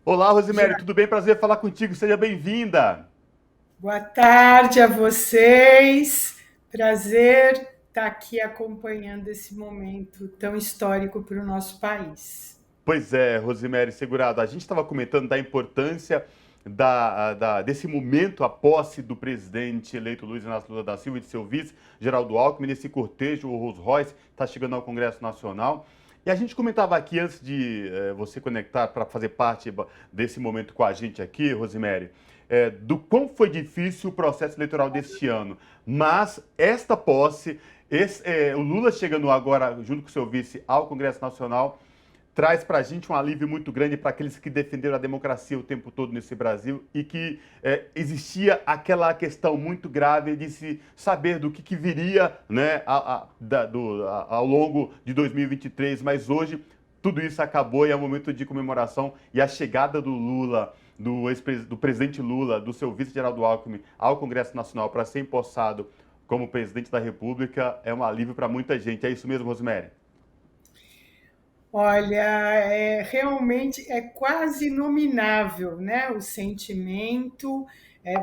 Olá, Rosimério, Já. tudo bem? Prazer falar contigo, seja bem-vinda. Boa tarde a vocês. Prazer estar aqui acompanhando esse momento tão histórico para o nosso país. Pois é, Rosimério Segurado, a gente estava comentando da importância desse momento, a posse do presidente eleito Luiz Inácio Lula da Silva e de seu vice, Geraldo Alckmin, nesse cortejo, o Rolls Royce está chegando ao Congresso Nacional. E a gente comentava aqui, antes de você conectar para fazer parte desse momento com a gente aqui, Rosimério, do quão foi difícil o processo eleitoral deste ano. Mas esta posse, o Lula chegando agora, junto com seu vice, ao Congresso Nacional, traz para a gente um alívio muito grande para aqueles que defenderam a democracia o tempo todo nesse Brasil e que existia aquela questão muito grave de se saber do que viria, né, ao longo de 2023, mas hoje tudo isso acabou e é um momento de comemoração e a chegada do Lula, do presidente Lula, do seu vice Geraldo Alckmin ao Congresso Nacional para ser empossado como presidente da República é um alívio para muita gente. É isso mesmo, Rosemary? Olha, realmente é quase inominável, né? O sentimento.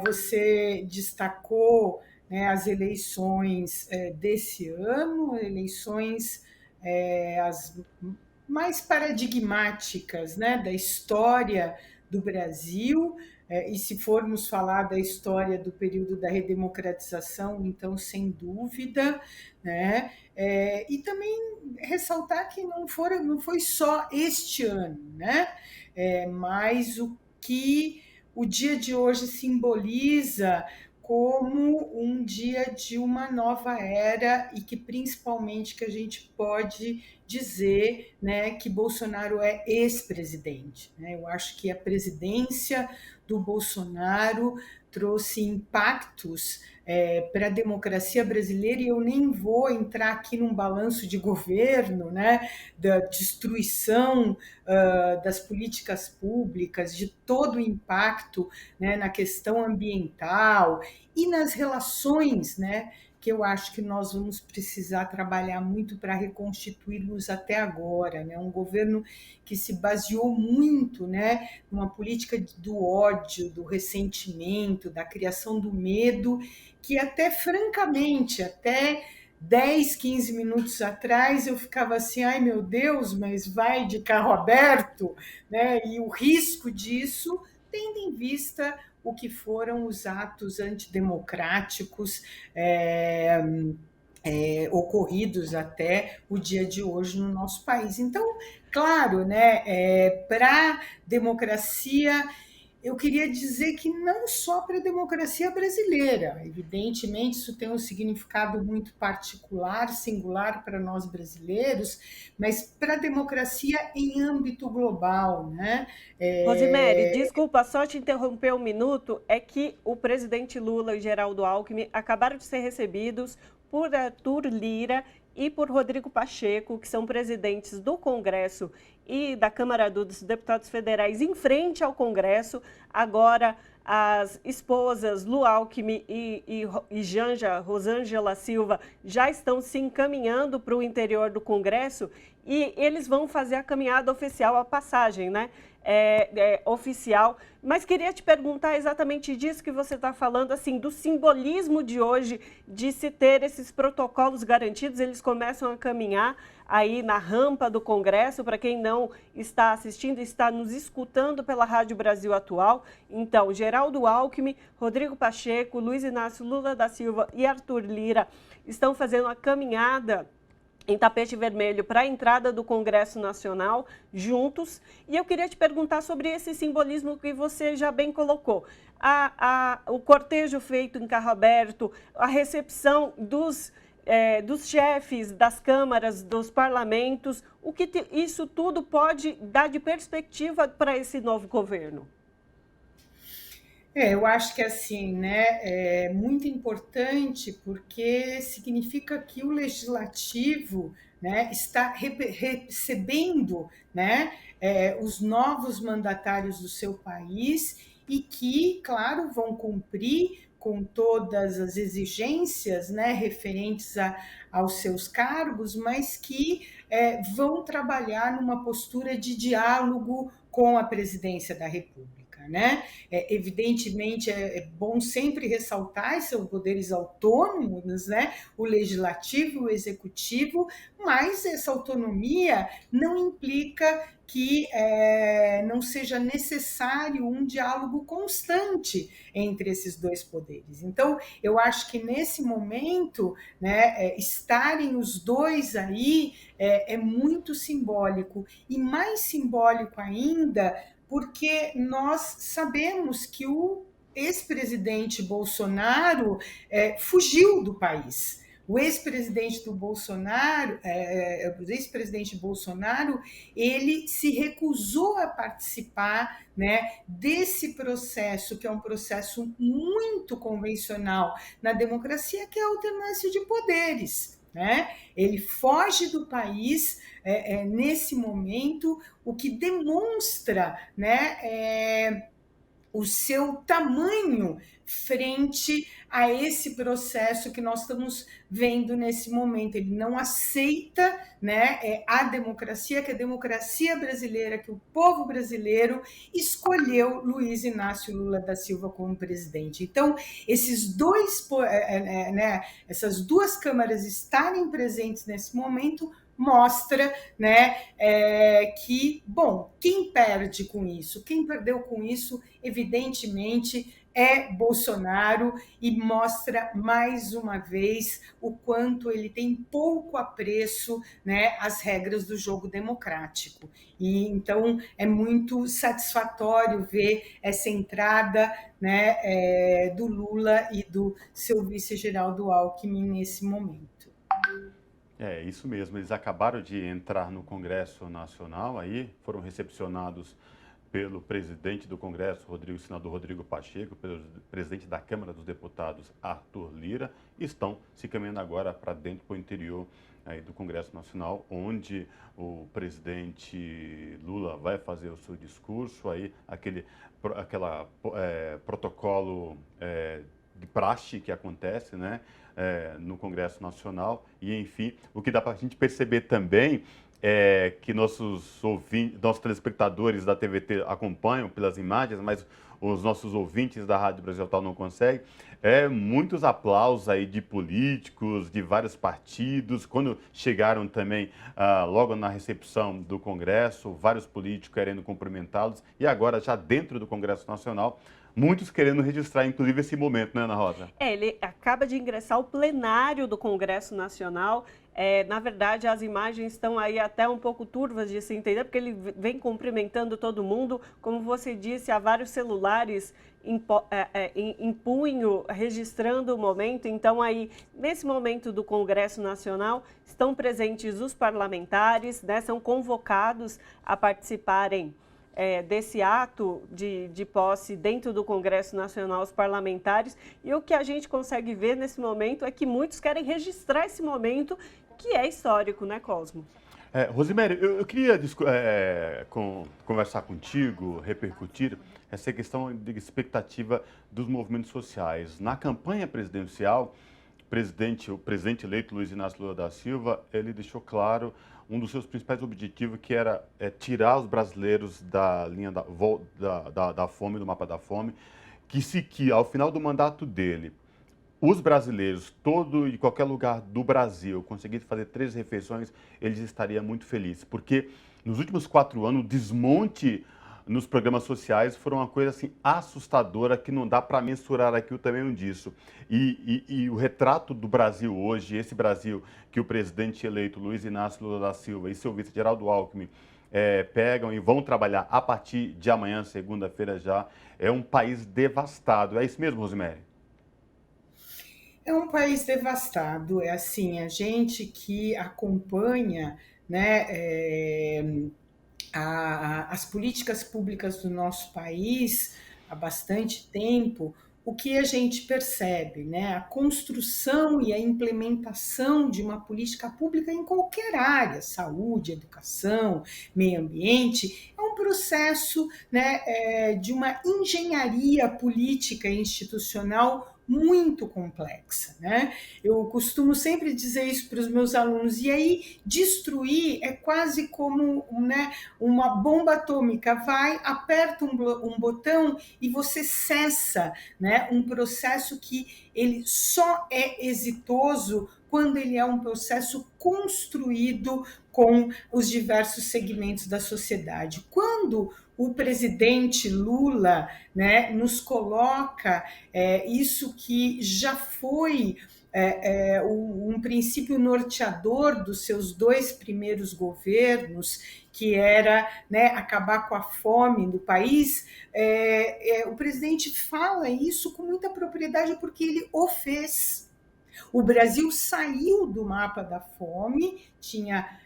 Você destacou, né, as eleições desse ano, eleições as mais paradigmáticas, né, da história do Brasil. E se formos falar da história do período da redemocratização, então, sem dúvida, né? E também ressaltar que não foi só este ano, né? Mas o que o dia de hoje simboliza como um dia de uma nova era e que principalmente que a gente pode dizer, né, que Bolsonaro é ex-presidente, né? Eu acho que a presidência do Bolsonaro trouxe impactos para a democracia brasileira, e eu nem vou entrar aqui num balanço de governo, né, da destruição das políticas públicas, de todo o impacto, né, na questão ambiental e nas relações, né, que eu acho que nós vamos precisar trabalhar muito para reconstituirmos até agora, né? Um governo que se baseou muito, né, numa política do ódio, do ressentimento, da criação do medo, que até francamente, até 10, 15 minutos atrás eu ficava assim, ai meu Deus, mas vai de carro aberto, né? E o risco disso, tendo em vista o que foram os atos antidemocráticos ocorridos até o dia de hoje no nosso país. Então, claro, né, para a democracia, eu queria dizer que não só para a democracia brasileira, evidentemente isso tem um significado muito particular, singular para nós brasileiros, mas para a democracia em âmbito global, né? Rosemary, É, desculpa, só te interromper um minuto. É que o presidente Lula e Geraldo Alckmin acabaram de ser recebidos por Arthur Lira e por Rodrigo Pacheco, que são presidentes do Congresso e da Câmara dos Deputados Federais, em frente ao Congresso. Agora, as esposas Lu Alckmin e Janja Rosângela Silva já estão se encaminhando para o interior do Congresso e eles vão fazer a caminhada oficial, a passagem, né? Oficial, mas queria te perguntar exatamente disso que você está falando, assim, do simbolismo de hoje, de se ter esses protocolos garantidos. Eles começam a caminhar aí na rampa do Congresso. Para quem não está assistindo, está nos escutando pela Rádio Brasil Atual. Então, Geraldo Alckmin, Rodrigo Pacheco, Luiz Inácio Lula da Silva e Arthur Lira estão fazendo a caminhada em tapete vermelho para a entrada do Congresso Nacional, juntos. E eu queria te perguntar sobre esse simbolismo que você já bem colocou. O cortejo feito em carro aberto, a recepção dos chefes das câmaras, dos parlamentos, isso tudo pode dar de perspectiva para esse novo governo? eu acho que assim, né, é muito importante porque significa que o legislativo, né, está recebendo, né, os novos mandatários do seu país e que, claro, vão cumprir com todas as exigências, né, referentes aos seus cargos, mas que vão trabalhar numa postura de diálogo com a presidência da República, né? Evidentemente, é bom sempre ressaltar que são poderes autônomos, né? O legislativo e o executivo, mas essa autonomia não implica que não seja necessário um diálogo constante entre esses dois poderes. Então, eu acho que nesse momento, né, estarem os dois aí é muito simbólico, e mais simbólico ainda porque nós sabemos que o ex-presidente Bolsonaro fugiu do país. O ex-presidente Bolsonaro, ele se recusou a participar, né, desse processo, que é um processo muito convencional na democracia, que é a alternância de poderes. Né? Ele foge do país nesse momento, o que demonstra, né, o seu tamanho frente a esse processo que nós estamos vendo nesse momento. Ele não aceita, né, a democracia, que a democracia brasileira, que o povo brasileiro escolheu Luiz Inácio Lula da Silva como presidente. Então, essas duas câmaras estarem presentes nesse momento mostra, né, que, bom, quem perde com isso? Quem perdeu com isso, evidentemente, é Bolsonaro, e mostra mais uma vez o quanto ele tem pouco apreço, né, às regras do jogo democrático. E então é muito satisfatório ver essa entrada, né, do Lula e do seu vice Geraldo Alckmin nesse momento. É isso mesmo, eles acabaram de entrar no Congresso Nacional, aí foram recepcionados pelo presidente do Congresso, senador Rodrigo Pacheco, pelo presidente da Câmara dos Deputados, Arthur Lira, e estão se caminhando agora para dentro, para o interior aí do Congresso Nacional, onde o presidente Lula vai fazer o seu discurso, aí aquele protocolo de praxe que acontece, né, no Congresso Nacional. E, enfim, o que dá para a gente perceber também é que nossos telespectadores da TVT acompanham pelas imagens, mas os nossos ouvintes da Rádio Brasil Atual não conseguem. Muitos aplausos aí de políticos, de vários partidos. Quando chegaram também, logo na recepção do Congresso, vários políticos querendo cumprimentá-los. E agora, já dentro do Congresso Nacional, muitos querendo registrar, inclusive, esse momento, né, Ana Rosa? Ele acaba de ingressar ao plenário do Congresso Nacional. Na verdade, as imagens estão aí até um pouco turvas de se entender, porque ele vem cumprimentando todo mundo. Como você disse, há vários celulares em punho, registrando o momento. Então, aí, nesse momento do Congresso Nacional, estão presentes os parlamentares, né, são convocados a participarem desse ato de posse dentro do Congresso Nacional, os parlamentares. E o que a gente consegue ver nesse momento é que muitos querem registrar esse momento, que é histórico, né, Cosmo? Rosimério, eu queria conversar contigo, repercutir essa questão de expectativa dos movimentos sociais. Na campanha presidencial, o presidente eleito Luiz Inácio Lula da Silva, ele deixou claro um dos seus principais objetivos, que era tirar os brasileiros da linha da fome, do mapa da fome, que ao final do mandato dele, os brasileiros, todo e qualquer lugar do Brasil, conseguissem fazer 3 refeições, eles estariam muito felizes. Porque nos últimos 4 anos, o desmonte nos programas sociais foram uma coisa assim assustadora, que não dá para mensurar aqui o tamanho disso. E o retrato do Brasil hoje, esse Brasil que o presidente eleito Luiz Inácio Lula da Silva e seu vice Geraldo Alckmin pegam e vão trabalhar a partir de amanhã, segunda-feira já, é um país devastado. É isso mesmo, Rosimério? É um país devastado. É assim, a gente que acompanha, né, as políticas públicas do nosso país há bastante tempo, o que a gente percebe, né? A construção e a implementação de uma política pública em qualquer área, saúde, educação, meio ambiente, é um processo, né, de uma engenharia política e institucional muito complexa, né? Eu costumo sempre dizer isso para os meus alunos, e aí destruir é quase como, né, uma bomba atômica, aperta um botão e você cessa, né, um processo que ele só é exitoso quando ele é um processo construído com os diversos segmentos da sociedade. Quando o presidente Lula, né, nos coloca isso que já foi um princípio norteador dos seus 2 primeiros governos, que era, né, acabar com a fome no país, o presidente fala isso com muita propriedade porque ele o fez. O Brasil saiu do mapa da fome, tinha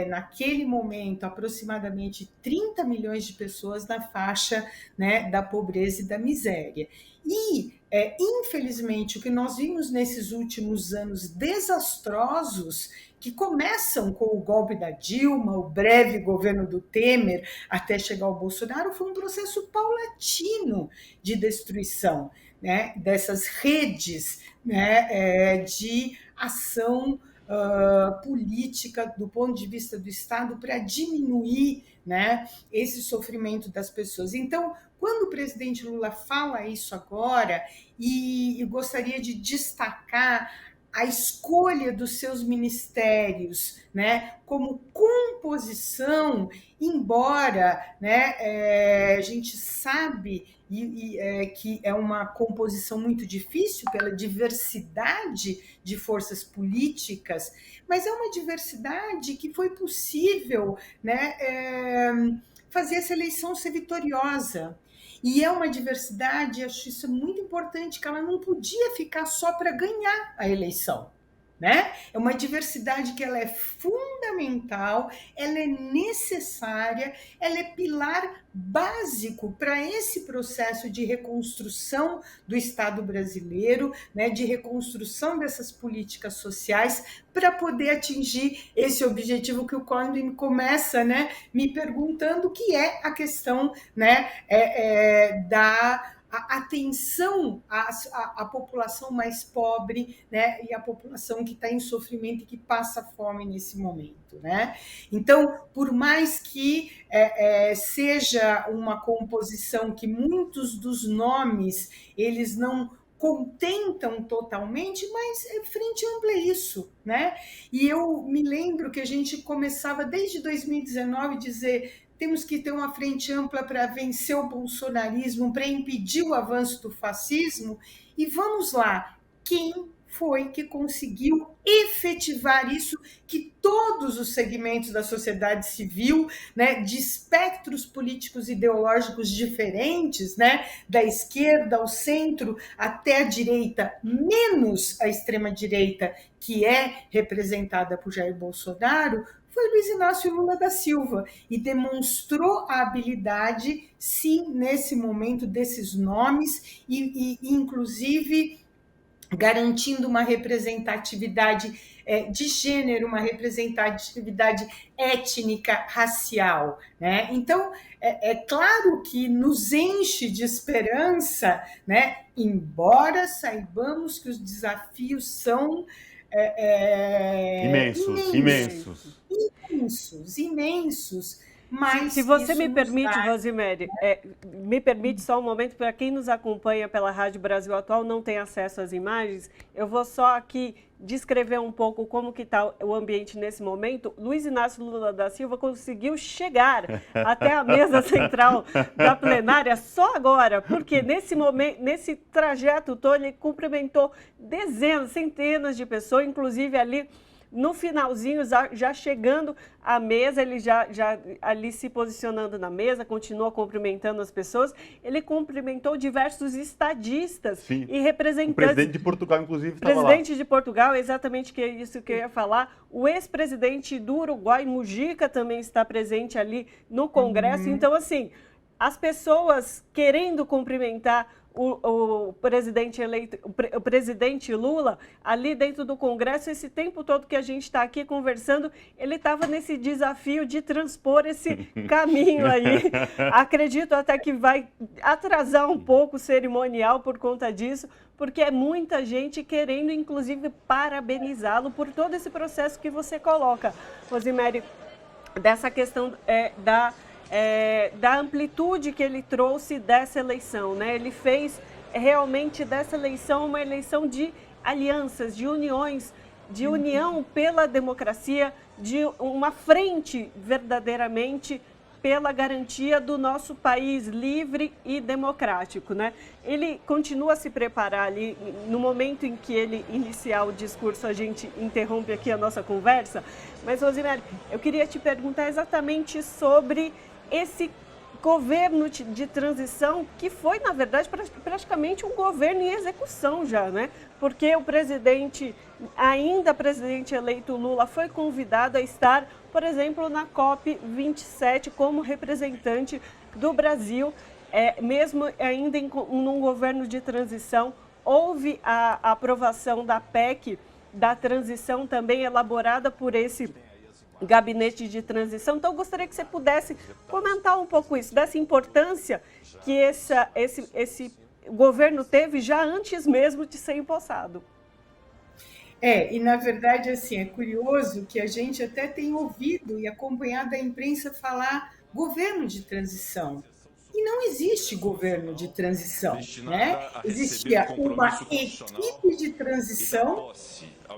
naquele momento aproximadamente 30 milhões de pessoas na faixa, né, da pobreza e da miséria. E, infelizmente, o que nós vimos nesses últimos anos desastrosos, que começam com o golpe da Dilma, o breve governo do Temer, até chegar ao Bolsonaro, foi um processo paulatino de destruição, né, dessas redes, né, de ação política do ponto de vista do Estado para diminuir, né, esse sofrimento das pessoas. Então, quando o presidente Lula fala isso agora, e eu gostaria de destacar a escolha dos seus ministérios, né, como composição, embora, né, a gente sabe que é uma composição muito difícil pela diversidade de forças políticas, mas é uma diversidade que foi possível, né, fazer essa eleição ser vitoriosa. E é uma diversidade, acho isso muito importante, que ela não podia ficar só para ganhar a eleição, né? É uma diversidade que ela é fundamental, ela é necessária, ela é pilar básico para esse processo de reconstrução do Estado brasileiro, né, de reconstrução dessas políticas sociais, para poder atingir esse objetivo que o Condon começa, né, me perguntando, que é a questão, né, da atenção à população mais pobre, né, e à população que está em sofrimento e que passa fome nesse momento, né? Então, por mais que seja uma composição que muitos dos nomes eles não contentam totalmente, mas frente ampla é isso, né? E eu me lembro que a gente começava desde 2019 a dizer: temos que ter uma frente ampla para vencer o bolsonarismo, para impedir o avanço do fascismo. E vamos lá, quem foi que conseguiu efetivar isso, que todos os segmentos da sociedade civil, né, de espectros políticos ideológicos diferentes, né, da esquerda ao centro até a direita, menos a extrema-direita, que é representada por Jair Bolsonaro, foi Luiz Inácio Lula da Silva, e demonstrou a habilidade, sim, nesse momento, desses nomes, e inclusive garantindo uma representatividade de gênero, uma representatividade étnica, racial, né? Então, é claro que nos enche de esperança, né? Embora saibamos que os desafios são imensos, mas se você me permite, Rosemary, me permite só um momento, para quem nos acompanha pela Rádio Brasil Atual, não tem acesso às imagens, eu vou só aqui descrever um pouco como que está o ambiente nesse momento. Luiz Inácio Lula da Silva conseguiu chegar até a mesa central da plenária só agora, porque nesse momento, nesse trajeto todo, ele cumprimentou dezenas, centenas de pessoas, inclusive ali no finalzinho, já chegando à mesa, ele já ali se posicionando na mesa, continua cumprimentando as pessoas. Ele cumprimentou diversos estadistas. Sim. E representantes. O presidente de Portugal, inclusive, estava lá. Presidente de Portugal, exatamente que é isso que eu ia falar. O ex-presidente do Uruguai, Mujica, também está presente ali no Congresso. Então, assim, as pessoas querendo cumprimentar o presidente eleito, o presidente Lula, ali dentro do Congresso, esse tempo todo que a gente está aqui conversando, ele estava nesse desafio de transpor esse caminho aí. Acredito até que vai atrasar um pouco o cerimonial por conta disso, porque é muita gente querendo, inclusive, parabenizá-lo por todo esse processo que você coloca, Rosemary, dessa questão da amplitude que ele trouxe dessa eleição, né? Ele fez realmente dessa eleição uma eleição de alianças, de uniões, de união pela democracia, de uma frente verdadeiramente pela garantia do nosso país livre e democrático, né? Ele continua a se preparar ali, no momento em que ele iniciar o discurso, a gente interrompe aqui a nossa conversa, mas, Rosemary, eu queria te perguntar exatamente sobre esse governo de transição, que foi, na verdade, praticamente um governo em execução já, né? Porque o presidente, ainda presidente eleito Lula, foi convidado a estar, por exemplo, na COP27 como representante do Brasil, mesmo ainda num governo de transição. Houve a aprovação da PEC da transição, também elaborada por esse gabinete de transição. Então, eu gostaria que você pudesse comentar um pouco isso, dessa importância que esse governo teve já antes mesmo de ser empossado. E na verdade, assim, é curioso que a gente até tem ouvido e acompanhado a imprensa falar governo de transição. E não existe governo de transição, né? Existia uma equipe de transição,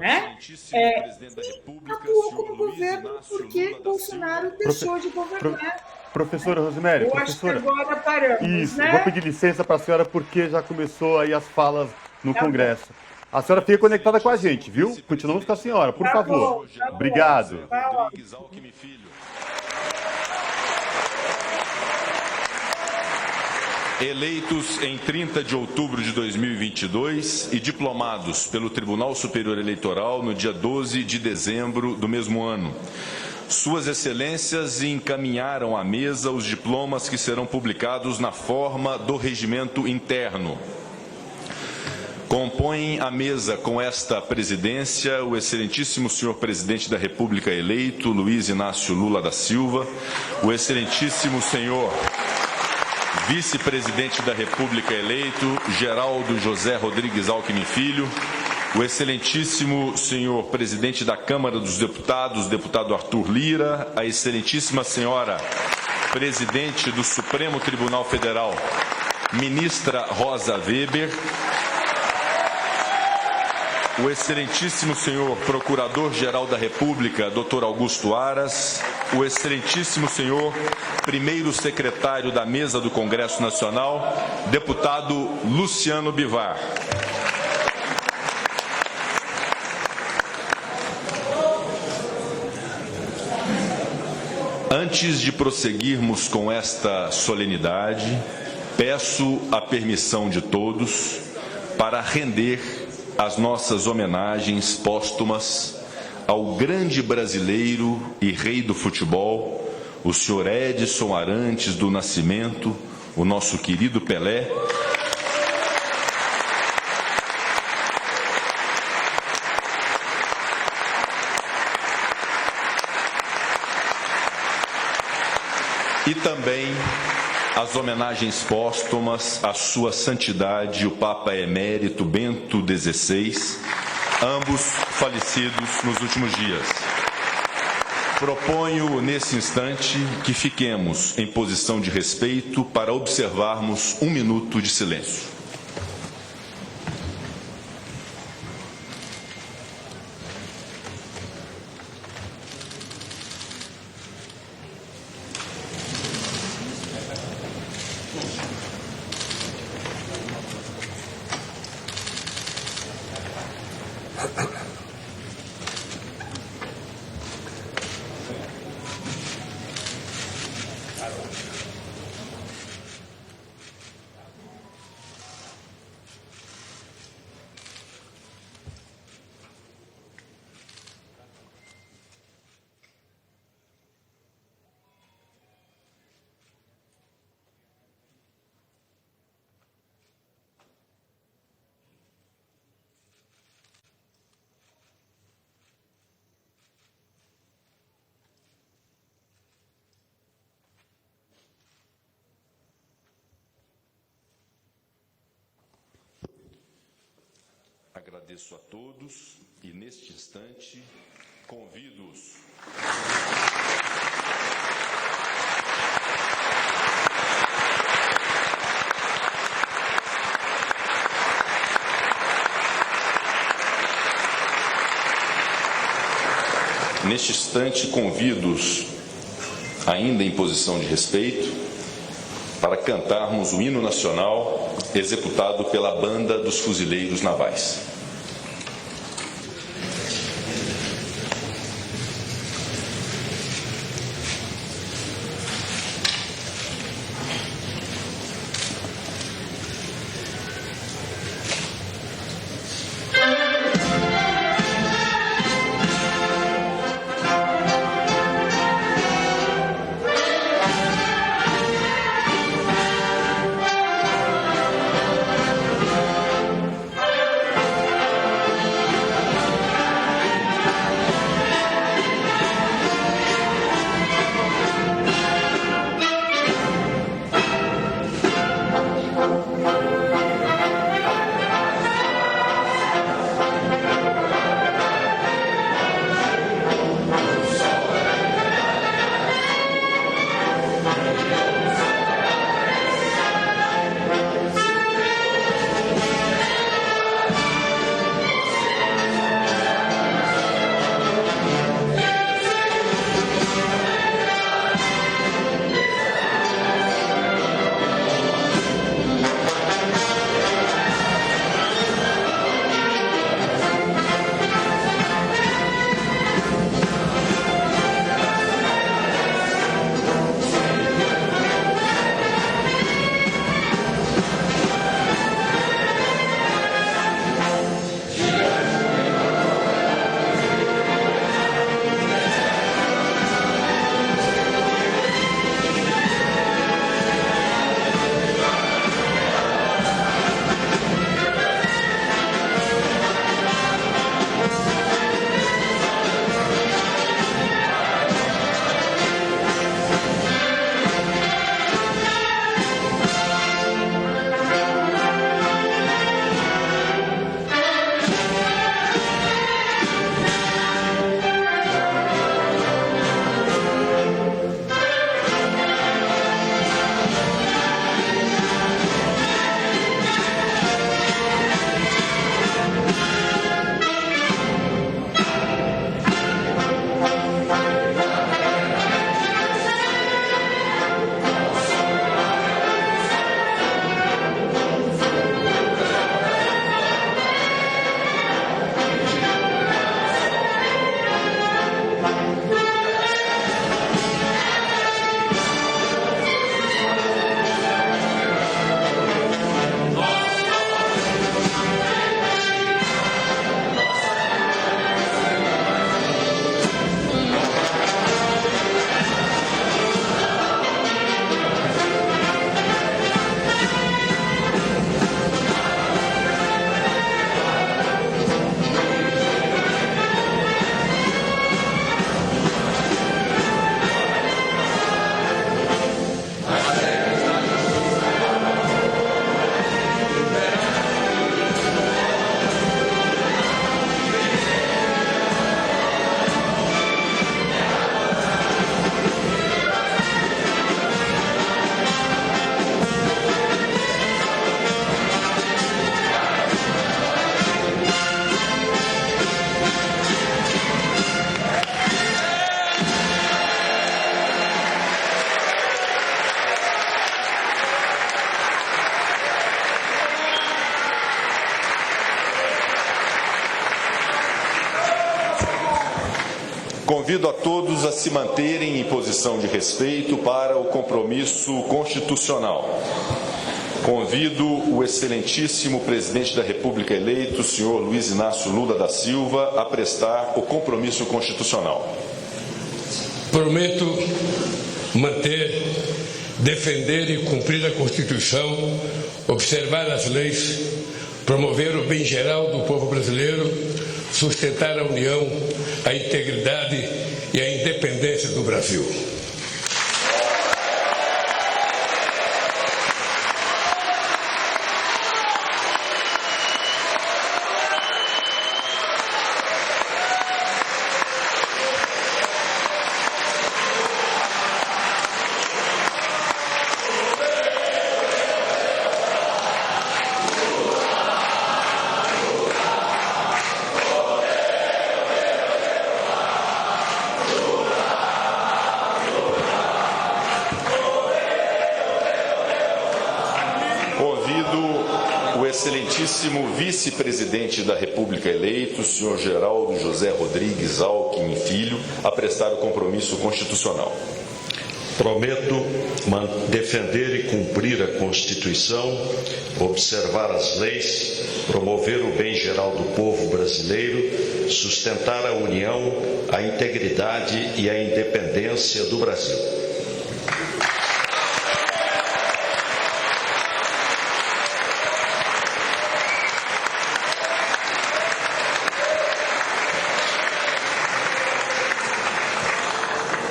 né? Que atuou como governo porque Bolsonaro deixou de governar. Professora Rosemary, Eu acho que agora paramos, isso, né? vou pedir licença para a senhora porque já começou aí as falas no Tá Congresso. A senhora fica conectada com a gente, viu? Continuamos com a senhora, por favor. Bom, tá bom. Obrigado. Tá Eleitos em 30 de outubro de 2022 e diplomados pelo Tribunal Superior Eleitoral no dia 12 de dezembro do mesmo ano. Suas Excelências encaminharam à mesa os diplomas que serão publicados na forma do regimento interno. Compõem a mesa com esta presidência o excelentíssimo senhor presidente da República eleito, Luiz Inácio Lula da Silva, o excelentíssimo senhor vice-presidente da República eleito, Geraldo José Rodrigues Alckmin Filho, o excelentíssimo senhor presidente da Câmara dos Deputados, deputado Arthur Lira, a excelentíssima senhora presidente do Supremo Tribunal Federal, ministra Rosa Weber, o excelentíssimo senhor Procurador-Geral da República, Dr. Augusto Aras, o excelentíssimo senhor primeiro secretário da Mesa do Congresso Nacional, deputado Luciano Bivar. Antes de prosseguirmos com esta solenidade, peço a permissão de todos para render as nossas homenagens póstumas ao grande brasileiro e rei do futebol, o senhor Edson Arantes do Nascimento, o nosso querido Pelé, e também as homenagens póstumas à sua santidade, o Papa Emérito Bento XVI, ambos falecidos nos últimos dias. Proponho, nesse instante, que fiquemos em posição de respeito para observarmos um minuto de silêncio. agradeço a todos e, neste instante, convido-os. Neste instante, convido-os, ainda em posição de respeito, para cantarmos o hino nacional executado pela Banda dos Fuzileiros Navais. Convido a todos a se manterem em posição de respeito para o compromisso constitucional. Convido o excelentíssimo presidente da República eleito, senhor Luiz Inácio Lula da Silva, a prestar o compromisso constitucional. Prometo manter, defender e cumprir a Constituição, observar as leis, promover o bem geral do povo brasileiro, sustentar a união, a integridade e a independência do Brasil. Convido o excelentíssimo vice-presidente da República eleito, senhor Geraldo José Rodrigues Alckmin Filho, a prestar o compromisso constitucional. Prometo defender e cumprir a Constituição, observar as leis, promover o bem geral do povo brasileiro, sustentar a união, a integridade e a independência do Brasil.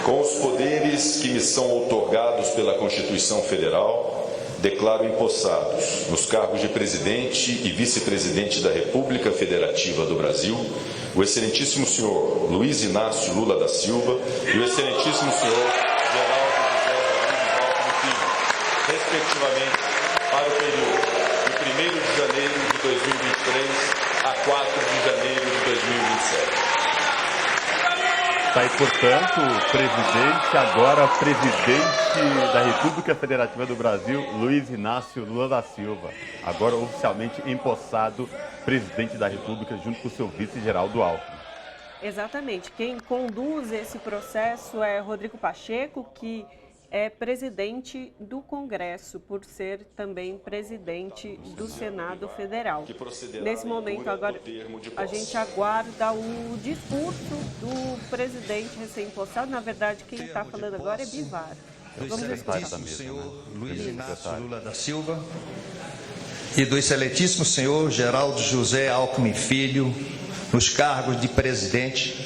Com os poderes que me são outorgados pela Constituição Federal, declaro empossados nos cargos de presidente e vice-presidente da República Federativa do Brasil, o excelentíssimo senhor Luiz Inácio Lula da Silva e o excelentíssimo senhor Geraldo José Rodrigues Alckmin Filho, respectivamente, para o período de 1º de janeiro de 2023 a 4 de janeiro de 2027. Está aí, portanto, o presidente, agora presidente da República Federativa do Brasil, Luiz Inácio Lula da Silva. Agora oficialmente empossado presidente da República junto com o seu vice Geraldo Alckmin. Exatamente. Quem conduz esse processo é Rodrigo Pacheco, que é presidente do Congresso, por ser também presidente do Senado Federal. Nesse momento, agora, a gente aguarda o discurso do presidente recém-possado. Na verdade, quem está falando agora é Bivar. Vamos escutar. Do senhor Luiz Inácio Lula da Silva e do excelentíssimo senhor Geraldo José Alckmin Filho, nos cargos de presidente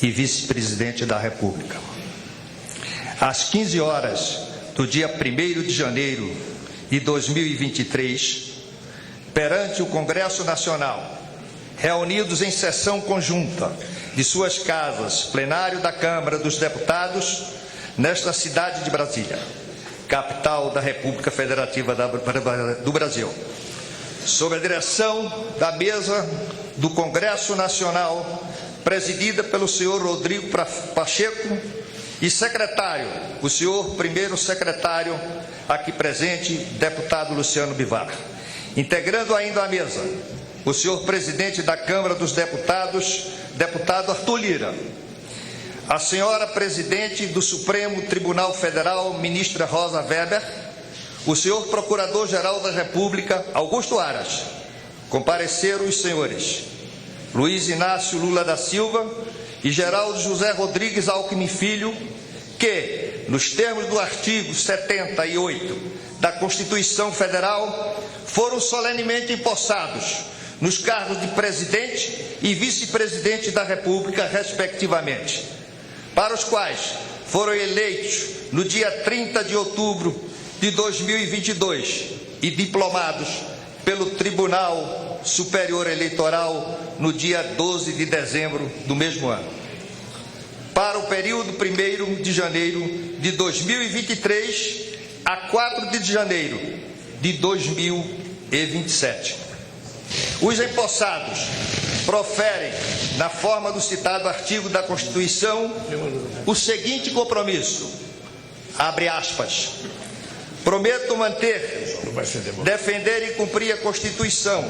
e vice-presidente da República. Às 15 horas do dia 1º de janeiro de 2023, perante o Congresso Nacional, reunidos em sessão conjunta de suas casas, plenário da Câmara dos Deputados, nesta cidade de Brasília, capital da República Federativa do Brasil, sob a direção da mesa do Congresso Nacional, presidida pelo senhor Rodrigo Pacheco, e secretário, o senhor primeiro secretário aqui presente, deputado Luciano Bivar. Integrando ainda a mesa, o senhor presidente da Câmara dos Deputados, deputado Arthur Lira. A senhora presidente do Supremo Tribunal Federal, ministra Rosa Weber. O senhor procurador-geral da República, Augusto Aras. Compareceram os senhores Luiz Inácio Lula da Silva e Geraldo José Rodrigues Alckmin Filho, que, nos termos do artigo 78 da Constituição Federal, foram solenemente empossados nos cargos de presidente e vice-presidente da República, respectivamente, para os quais foram eleitos no dia 30 de outubro de 2022 e diplomados pelo Tribunal Superior Eleitoral no dia 12 de dezembro do mesmo ano. Para o período 1º de janeiro de 2023 a 4 de janeiro de 2027. Os empossados proferem, na forma do citado artigo da Constituição, o seguinte compromisso, abre aspas: prometo manter, defender e cumprir a Constituição,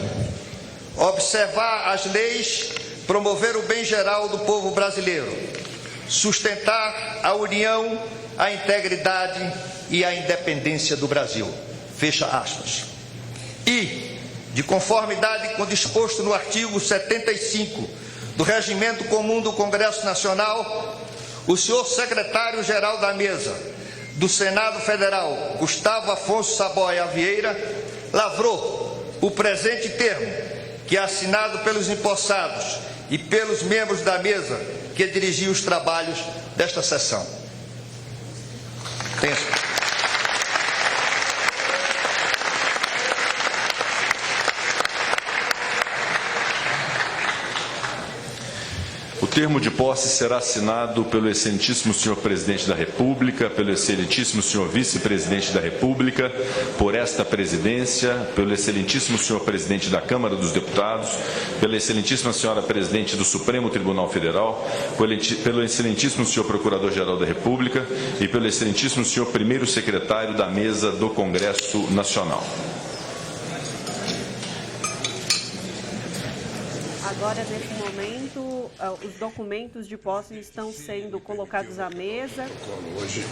observar as leis, promover o bem geral do povo brasileiro, sustentar a união, a integridade e a independência do Brasil. Fecha aspas. E, de conformidade com o disposto no artigo 75 do Regimento Comum do Congresso Nacional, o senhor secretário-geral da Mesa do Senado Federal, Gustavo Afonso Saboia Vieira, lavrou o presente termo, que é assinado pelos empossados e pelos membros da mesa que dirigiu os trabalhos desta sessão. O termo de posse será assinado pelo excelentíssimo senhor presidente da República, pelo excelentíssimo senhor vice-presidente da República, por esta presidência, pelo excelentíssimo senhor presidente da Câmara dos Deputados, pela excelentíssima senhora presidente do Supremo Tribunal Federal, pelo excelentíssimo senhor procurador-geral da República e pelo excelentíssimo senhor primeiro secretário da mesa do Congresso Nacional. Agora, nesse momento, os documentos de posse estão sendo colocados à mesa. Hoje,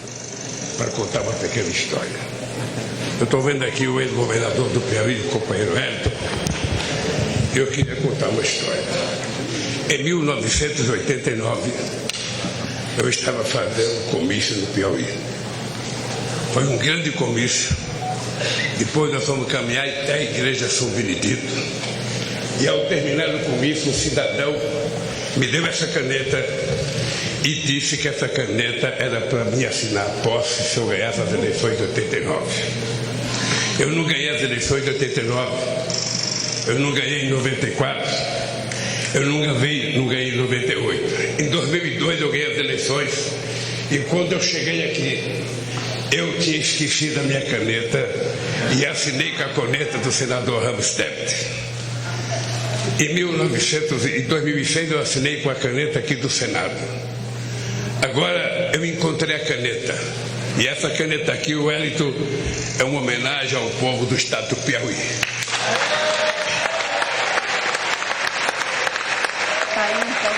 para contar uma pequena história. Eu estou vendo aqui o ex-governador do Piauí, o companheiro Hélito. Eu queria contar uma história. Em 1989, eu estava fazendo um comício no Piauí. Foi um grande comício. Depois nós fomos caminhar até a igreja São Benedito. E ao terminar o comício, um cidadão me deu essa caneta e disse que essa caneta era para me assinar a posse se eu ganhasse as eleições de 89. Eu não ganhei as eleições de 89, eu não ganhei em 94, eu não ganhei em 98. Em 2002 eu ganhei as eleições e quando eu cheguei aqui, eu tinha esquecido a minha caneta e assinei com a caneta do senador Ramos Debit. Em 2006 eu assinei com a caneta aqui do Senado. Agora eu encontrei a caneta. E essa caneta aqui, o Hélito, é uma homenagem ao povo do estado do Piauí. Está aí, então,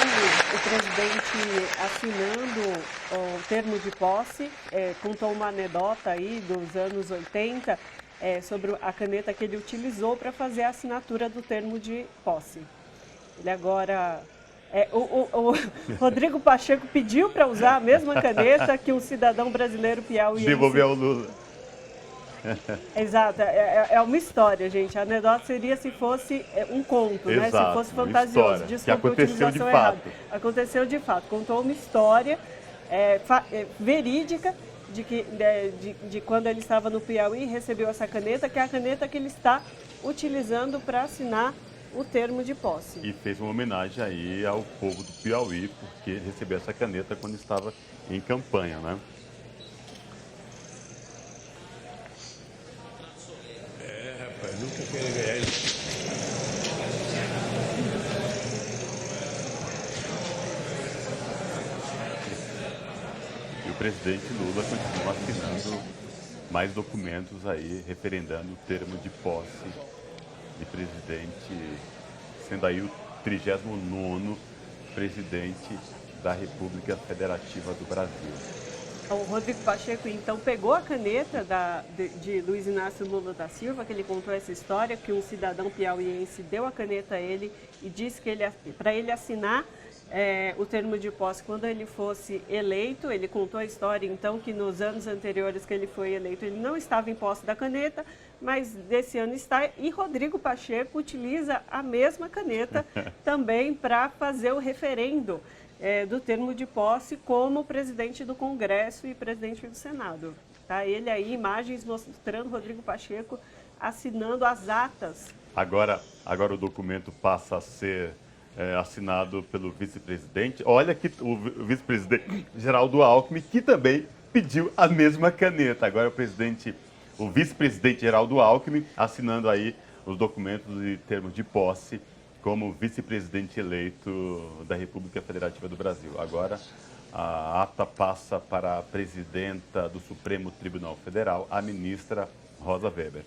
o presidente assinando o termo de posse, contou uma anedota aí dos anos 80, sobre a caneta que ele utilizou para fazer a assinatura do termo de posse. Ele agora... o Rodrigo Pacheco pediu para usar a mesma caneta que um cidadão brasileiro piauiense... Devolveu ao Lula. Exato, é uma história, gente. A anedota seria se fosse um conto, né? Se fosse fantasioso. Que aconteceu de fato. Aconteceu de fato. Contou uma história verídica de quando ele estava no Piauí e recebeu essa caneta, que é a caneta que ele está utilizando para assinar o termo de posse. E fez uma homenagem aí ao povo do Piauí, porque recebeu essa caneta quando estava em campanha, né? Rapaz, nunca queria ganhar isso. E o presidente Lula continua assinando mais documentos aí, referendando o termo de posse de presidente, sendo aí o 39º presidente da República Federativa do Brasil. O Rodrigo Pacheco, então, pegou a caneta de Luiz Inácio Lula da Silva, que ele contou essa história, que um cidadão piauiense deu a caneta a ele e disse que para ele assinar o termo de posse quando ele fosse eleito. Ele contou a história, então, que nos anos anteriores que ele foi eleito, ele não estava em posse da caneta, mas desse ano está. E Rodrigo Pacheco utiliza a mesma caneta também para fazer o referendo do termo de posse como presidente do Congresso e presidente do Senado. Tá? Ele aí, imagens mostrando Rodrigo Pacheco assinando as atas. Agora o documento passa a ser assinado pelo vice-presidente. Olha que o vice-presidente Geraldo Alckmin, que também pediu a mesma caneta. Agora o vice-presidente Geraldo Alckmin assinando aí os documentos de termos de posse como vice-presidente eleito da República Federativa do Brasil. Agora, a ata passa para a presidenta do Supremo Tribunal Federal, a ministra Rosa Weber.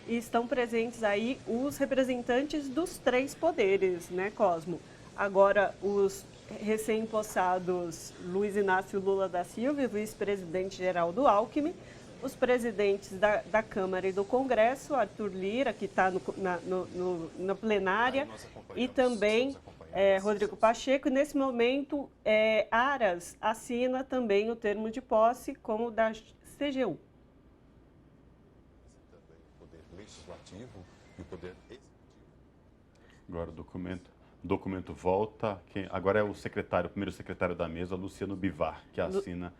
E estão presentes aí os representantes dos três poderes, né, Cosmo? Agora, os recém-possados Luiz Inácio Lula da Silva e vice-presidente Geraldo Alckmin, os presidentes da Câmara e do Congresso, Arthur Lira, que está na plenária, e também Rodrigo Pacheco. E nesse momento, Aras assina também o termo de posse como da CGU. O poder legislativo e o poder executivo. Agora o documento volta. Agora é o primeiro secretário da mesa, Luciano Bivar, que assina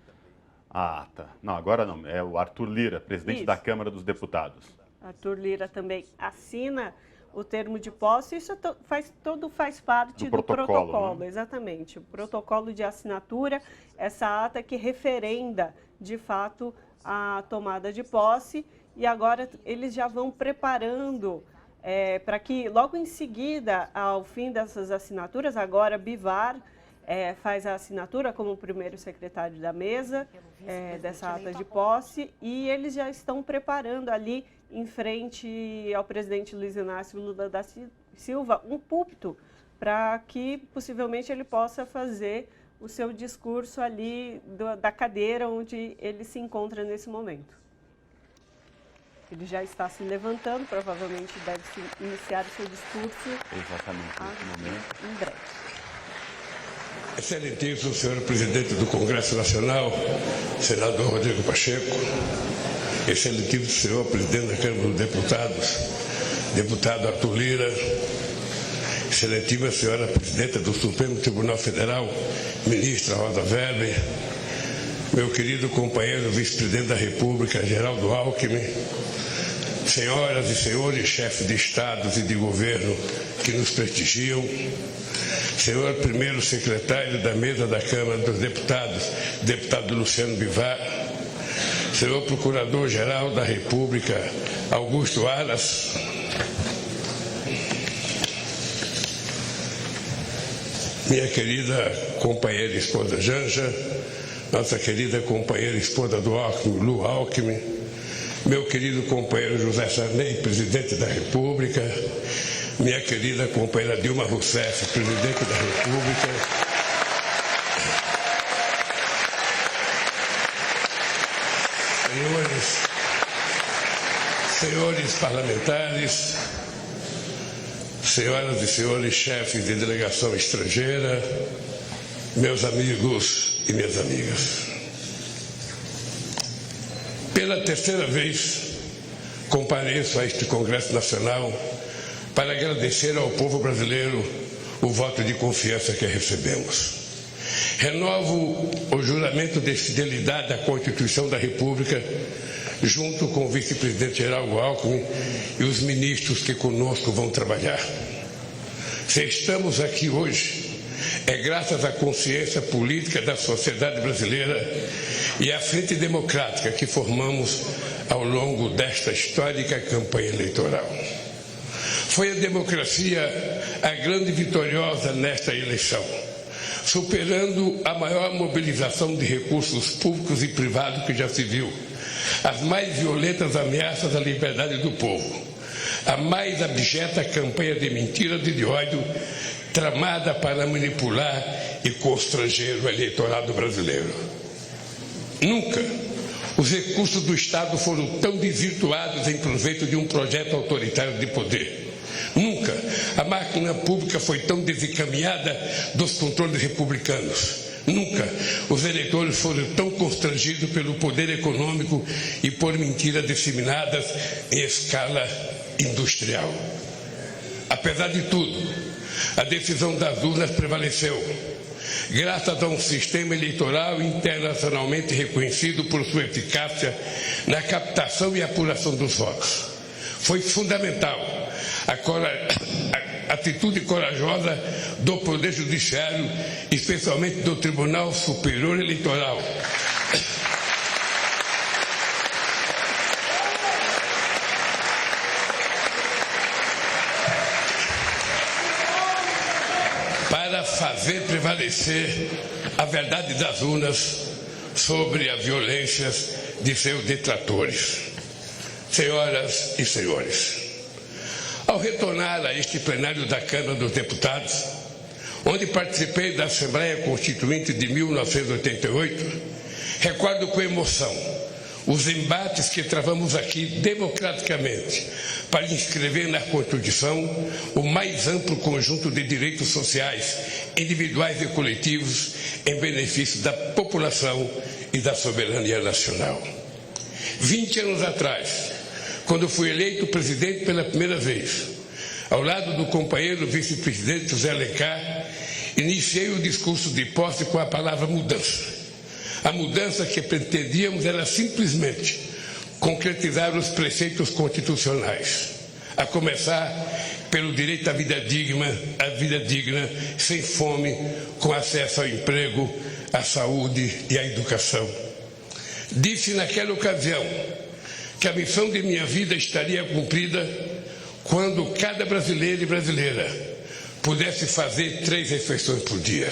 a ata. Não, agora não. É o Arthur Lira, presidente da Câmara dos Deputados. Arthur Lira também assina o termo de posse. Isso faz parte do protocolo, né? Exatamente. O protocolo de assinatura, essa ata que referenda, de fato, a tomada de posse. E agora eles já vão preparando para que, logo em seguida, ao fim dessas assinaturas, agora Bivar faz a assinatura como primeiro secretário da mesa dessa ata de posse, e eles já estão preparando ali em frente ao presidente Luiz Inácio Lula da Silva, um púlpito para que possivelmente ele possa fazer o seu discurso ali da cadeira onde ele se encontra nesse momento. Ele já está se levantando, provavelmente deve iniciar o seu discurso. Exatamente, nesse momento. Em breve. Excelentíssimo senhor presidente do Congresso Nacional, senador Rodrigo Pacheco, excelentíssimo senhor presidente da Câmara dos Deputados, deputado Arthur Lira, excelentíssima senhora presidenta do Supremo Tribunal Federal, ministra Rosa Weber, meu querido companheiro vice-presidente da República, Geraldo Alckmin, senhoras e senhores chefes de estados e de governo que nos prestigiam, senhor primeiro secretário da mesa da Câmara dos Deputados, deputado Luciano Bivar, senhor procurador-geral da República, Augusto Aras, minha querida companheira e esposa Janja, nossa querida companheira e esposa do Alckmin, Lu Alckmin, meu querido companheiro José Sarney, presidente da República, minha querida companheira Dilma Rousseff, presidente da República, senhores parlamentares, senhoras e senhores chefes de delegação estrangeira, meus amigos e minhas amigas. Pela terceira vez, compareço a este Congresso Nacional para agradecer ao povo brasileiro o voto de confiança que recebemos. Renovo o juramento de fidelidade à Constituição da República, junto com o vice-presidente Geraldo Alckmin e os ministros que conosco vão trabalhar. Se estamos aqui hoje, é graças à consciência política da sociedade brasileira e à frente democrática que formamos ao longo desta histórica campanha eleitoral. Foi a democracia a grande vitoriosa nesta eleição, superando a maior mobilização de recursos públicos e privados que já se viu, as mais violentas ameaças à liberdade do povo, a mais abjeta campanha de mentiras e de ódio tramada para manipular e constranger o eleitorado brasileiro. Nunca os recursos do Estado foram tão desvirtuados em proveito de um projeto autoritário de poder. Nunca a máquina pública foi tão desencaminhada dos controles republicanos. Nunca os eleitores foram tão constrangidos pelo poder econômico e por mentiras disseminadas em escala industrial. Apesar de tudo, a decisão das urnas prevaleceu, graças a um sistema eleitoral internacionalmente reconhecido por sua eficácia na captação e apuração dos votos. Foi fundamental a atitude corajosa do Poder Judiciário, especialmente do Tribunal Superior Eleitoral, para fazer prevalecer a verdade das urnas sobre as violências de seus detratores. Senhoras e senhores, ao retornar a este plenário da Câmara dos Deputados, onde participei da Assembleia Constituinte de 1988, recordo com emoção os embates que travamos aqui democraticamente para inscrever na Constituição o mais amplo conjunto de direitos sociais, individuais e coletivos, em benefício da população e da soberania nacional. 20 anos atrás, quando fui eleito presidente pela primeira vez, ao lado do companheiro vice-presidente José Alencar, iniciei o discurso de posse com a palavra mudança. A mudança que pretendíamos era simplesmente concretizar os preceitos constitucionais, a começar pelo direito à vida digna, sem fome, com acesso ao emprego, à saúde e à educação. Disse naquela ocasião que a missão de minha vida estaria cumprida quando cada brasileiro e brasileira pudesse fazer 3 refeições por dia.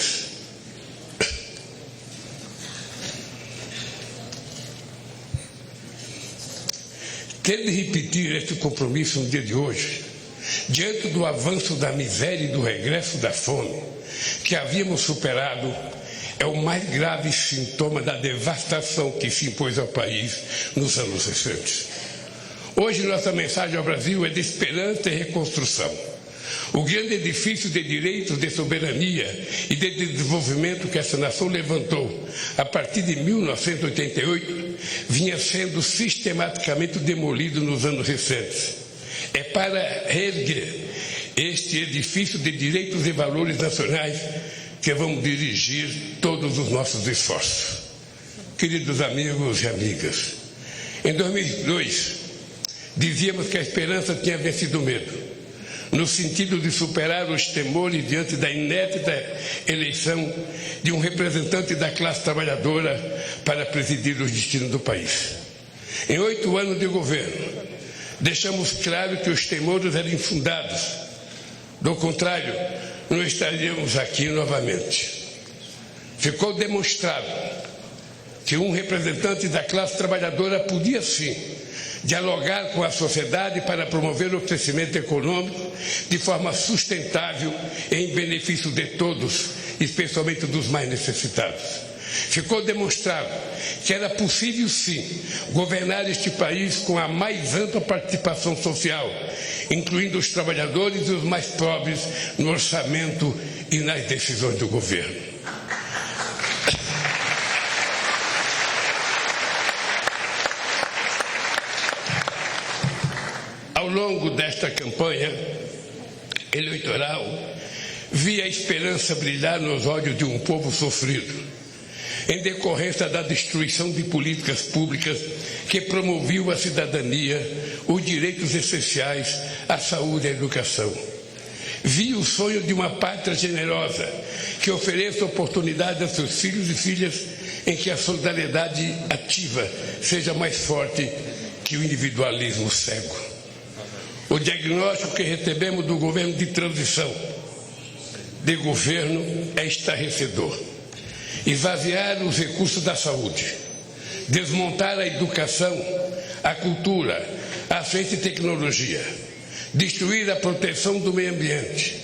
ter de repetir este compromisso no dia de hoje, diante do avanço da miséria e do regresso da fome, que havíamos superado, é o mais grave sintoma da devastação que se impôs ao país nos anos recentes. Hoje, nossa mensagem ao Brasil é de esperança e reconstrução. O grande edifício de direitos, de soberania e de desenvolvimento que essa nação levantou a partir de 1988 vinha sendo sistematicamente demolido nos anos recentes. É para reerguer este edifício de direitos e valores nacionais que vamos dirigir todos os nossos esforços. Queridos amigos e amigas, em 2002, dizíamos que a esperança tinha vencido o medo, no sentido de superar os temores diante da inédita eleição de um representante da classe trabalhadora para presidir os destinos do país. Em 8 anos de governo, deixamos claro que os temores eram infundados. Do contrário, não estaríamos aqui novamente. Ficou demonstrado que um representante da classe trabalhadora podia sim dialogar com a sociedade para promover o crescimento econômico de forma sustentável em benefício de todos, especialmente dos mais necessitados. Ficou demonstrado que era possível, sim, governar este país com a mais ampla participação social, incluindo os trabalhadores e os mais pobres no orçamento e nas decisões do governo. Ao longo desta campanha eleitoral, vi a esperança brilhar nos olhos de um povo sofrido, em decorrência da destruição de políticas públicas que promoviam a cidadania, os direitos essenciais, a saúde e a educação. Vi o sonho de uma pátria generosa, que ofereça oportunidade a seus filhos e filhas, em que a solidariedade ativa seja mais forte que o individualismo cego. O diagnóstico que recebemos do governo de transição, de governo, é estarrecedor. Esvaziar os recursos da saúde, desmontar a educação, a cultura, a ciência e tecnologia, destruir a proteção do meio ambiente,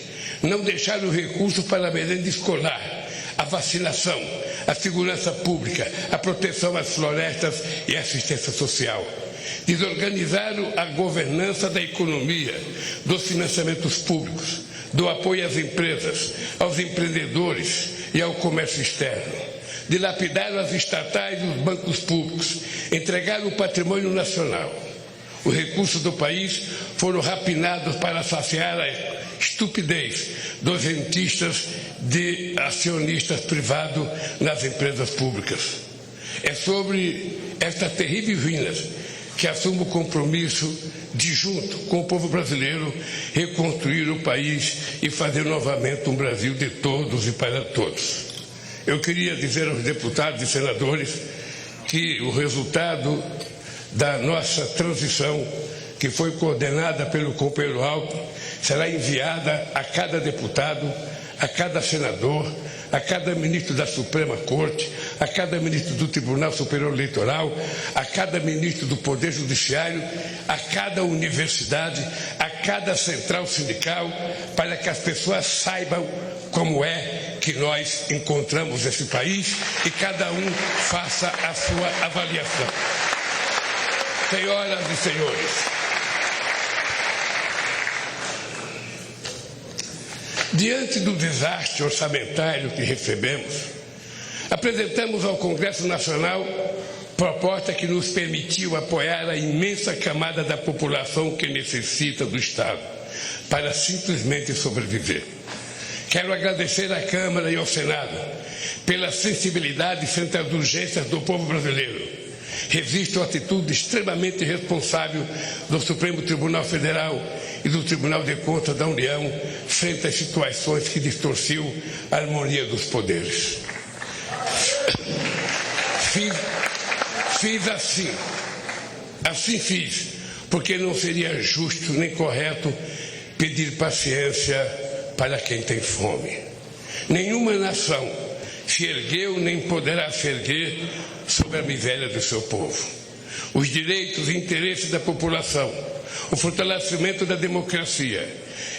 não deixar os recursos para a merenda escolar, a vacinação, a segurança pública, a proteção às florestas e a assistência social. Desorganizar a governança da economia, dos financiamentos públicos, do apoio às empresas, aos empreendedores e ao comércio externo. Dilapidar as estatais e os bancos públicos, entregar o patrimônio nacional. Os recursos do país foram rapinados para saciar a estupidez dos rentistas de acionistas privados nas empresas públicas. É sobre estas terríveis ruínas que assumo o compromisso de, junto com o povo brasileiro, reconstruir o país e fazer novamente um Brasil de todos e para todos. Eu queria dizer aos deputados e senadores que o resultado da nossa transição, que foi coordenada pelo companheiro Alckmin, será enviada a cada deputado, a cada senador, a cada ministro da Suprema Corte, a cada ministro do Tribunal Superior Eleitoral, a cada ministro do Poder Judiciário, a cada universidade, a cada central sindical, para que as pessoas saibam como é que nós encontramos esse país e cada um faça a sua avaliação. Senhoras e senhores, diante do desastre orçamentário que recebemos, apresentamos ao Congresso Nacional proposta que nos permitiu apoiar a imensa camada da população que necessita do Estado para simplesmente sobreviver. Quero agradecer à Câmara e ao Senado pela sensibilidade frente às urgências do povo brasileiro. Resisto à atitude extremamente irresponsável do Supremo Tribunal Federal e do Tribunal de Contas da União frente às situações que distorciam a harmonia dos poderes. Fiz assim fiz, porque não seria justo nem correto pedir paciência para quem tem fome. Nenhuma nação se ergueu nem poderá se erguer sobre a miséria do seu povo. os direitos e interesses da população, o fortalecimento da democracia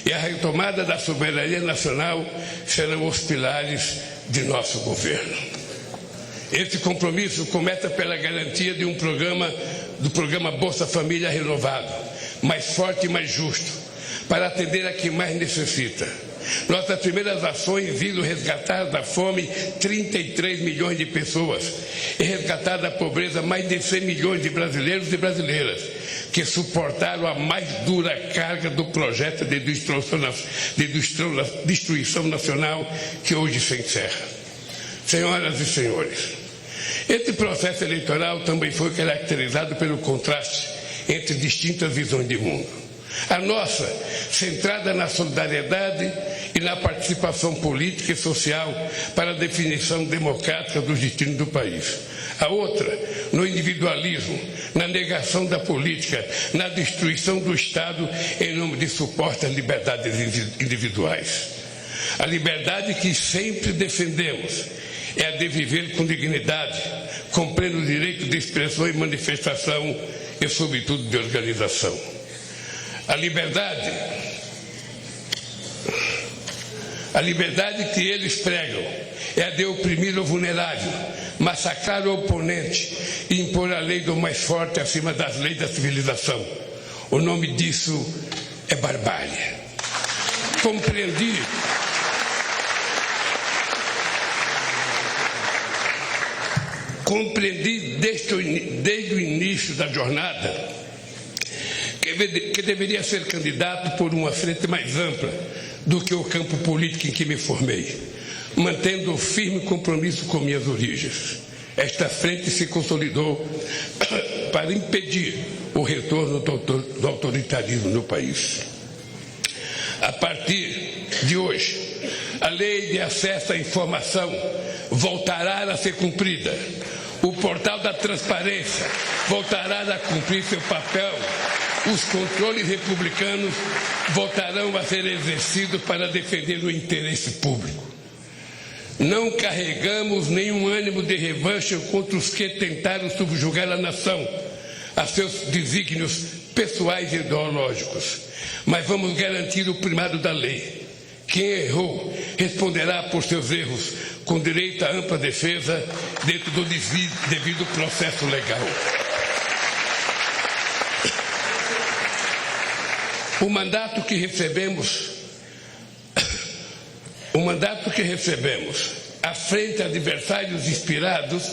e a retomada da soberania nacional serão os pilares de nosso governo. Esse compromisso começa pela garantia de do programa Bolsa Família renovado, mais forte e mais justo, para atender a quem mais necessita. Nossas primeiras ações visam resgatar da fome 33 milhões de pessoas e resgatar da pobreza mais de 100 milhões de brasileiros e brasileiras que suportaram a mais dura carga do projeto de destruição nacional que hoje se encerra. Senhoras e senhores, esse processo eleitoral também foi caracterizado pelo contraste entre distintas visões de mundo. A nossa, centrada na solidariedade e na participação política e social para a definição democrática dos destinos do país. A outra, no individualismo, na negação da política, na destruição do Estado em nome de supostas liberdades individuais. A liberdade que sempre defendemos é a de viver com dignidade, com pleno direito de expressão e manifestação e, sobretudo, de organização. A liberdade que eles pregam é a de oprimir o vulnerável, massacrar o oponente e impor a lei do mais forte acima das leis da civilização. O nome disso é barbárie. Compreendi desde o início da jornada que deveria ser candidato por uma frente mais ampla do que o campo político em que me formei, mantendo o firme compromisso com minhas origens. Esta frente se consolidou para impedir o retorno do autoritarismo no país. A partir de hoje, a lei de acesso à informação voltará a ser cumprida. O portal da transparência voltará a cumprir seu papel. Os controles republicanos voltarão a ser exercidos para defender o interesse público. Não carregamos nenhum ânimo de revanche contra os que tentaram subjugar a nação a seus desígnios pessoais e ideológicos, mas vamos garantir o primado da lei. Quem errou responderá por seus erros, com direito à ampla defesa dentro do devido processo legal. O mandato que recebemos à frente a adversários inspirados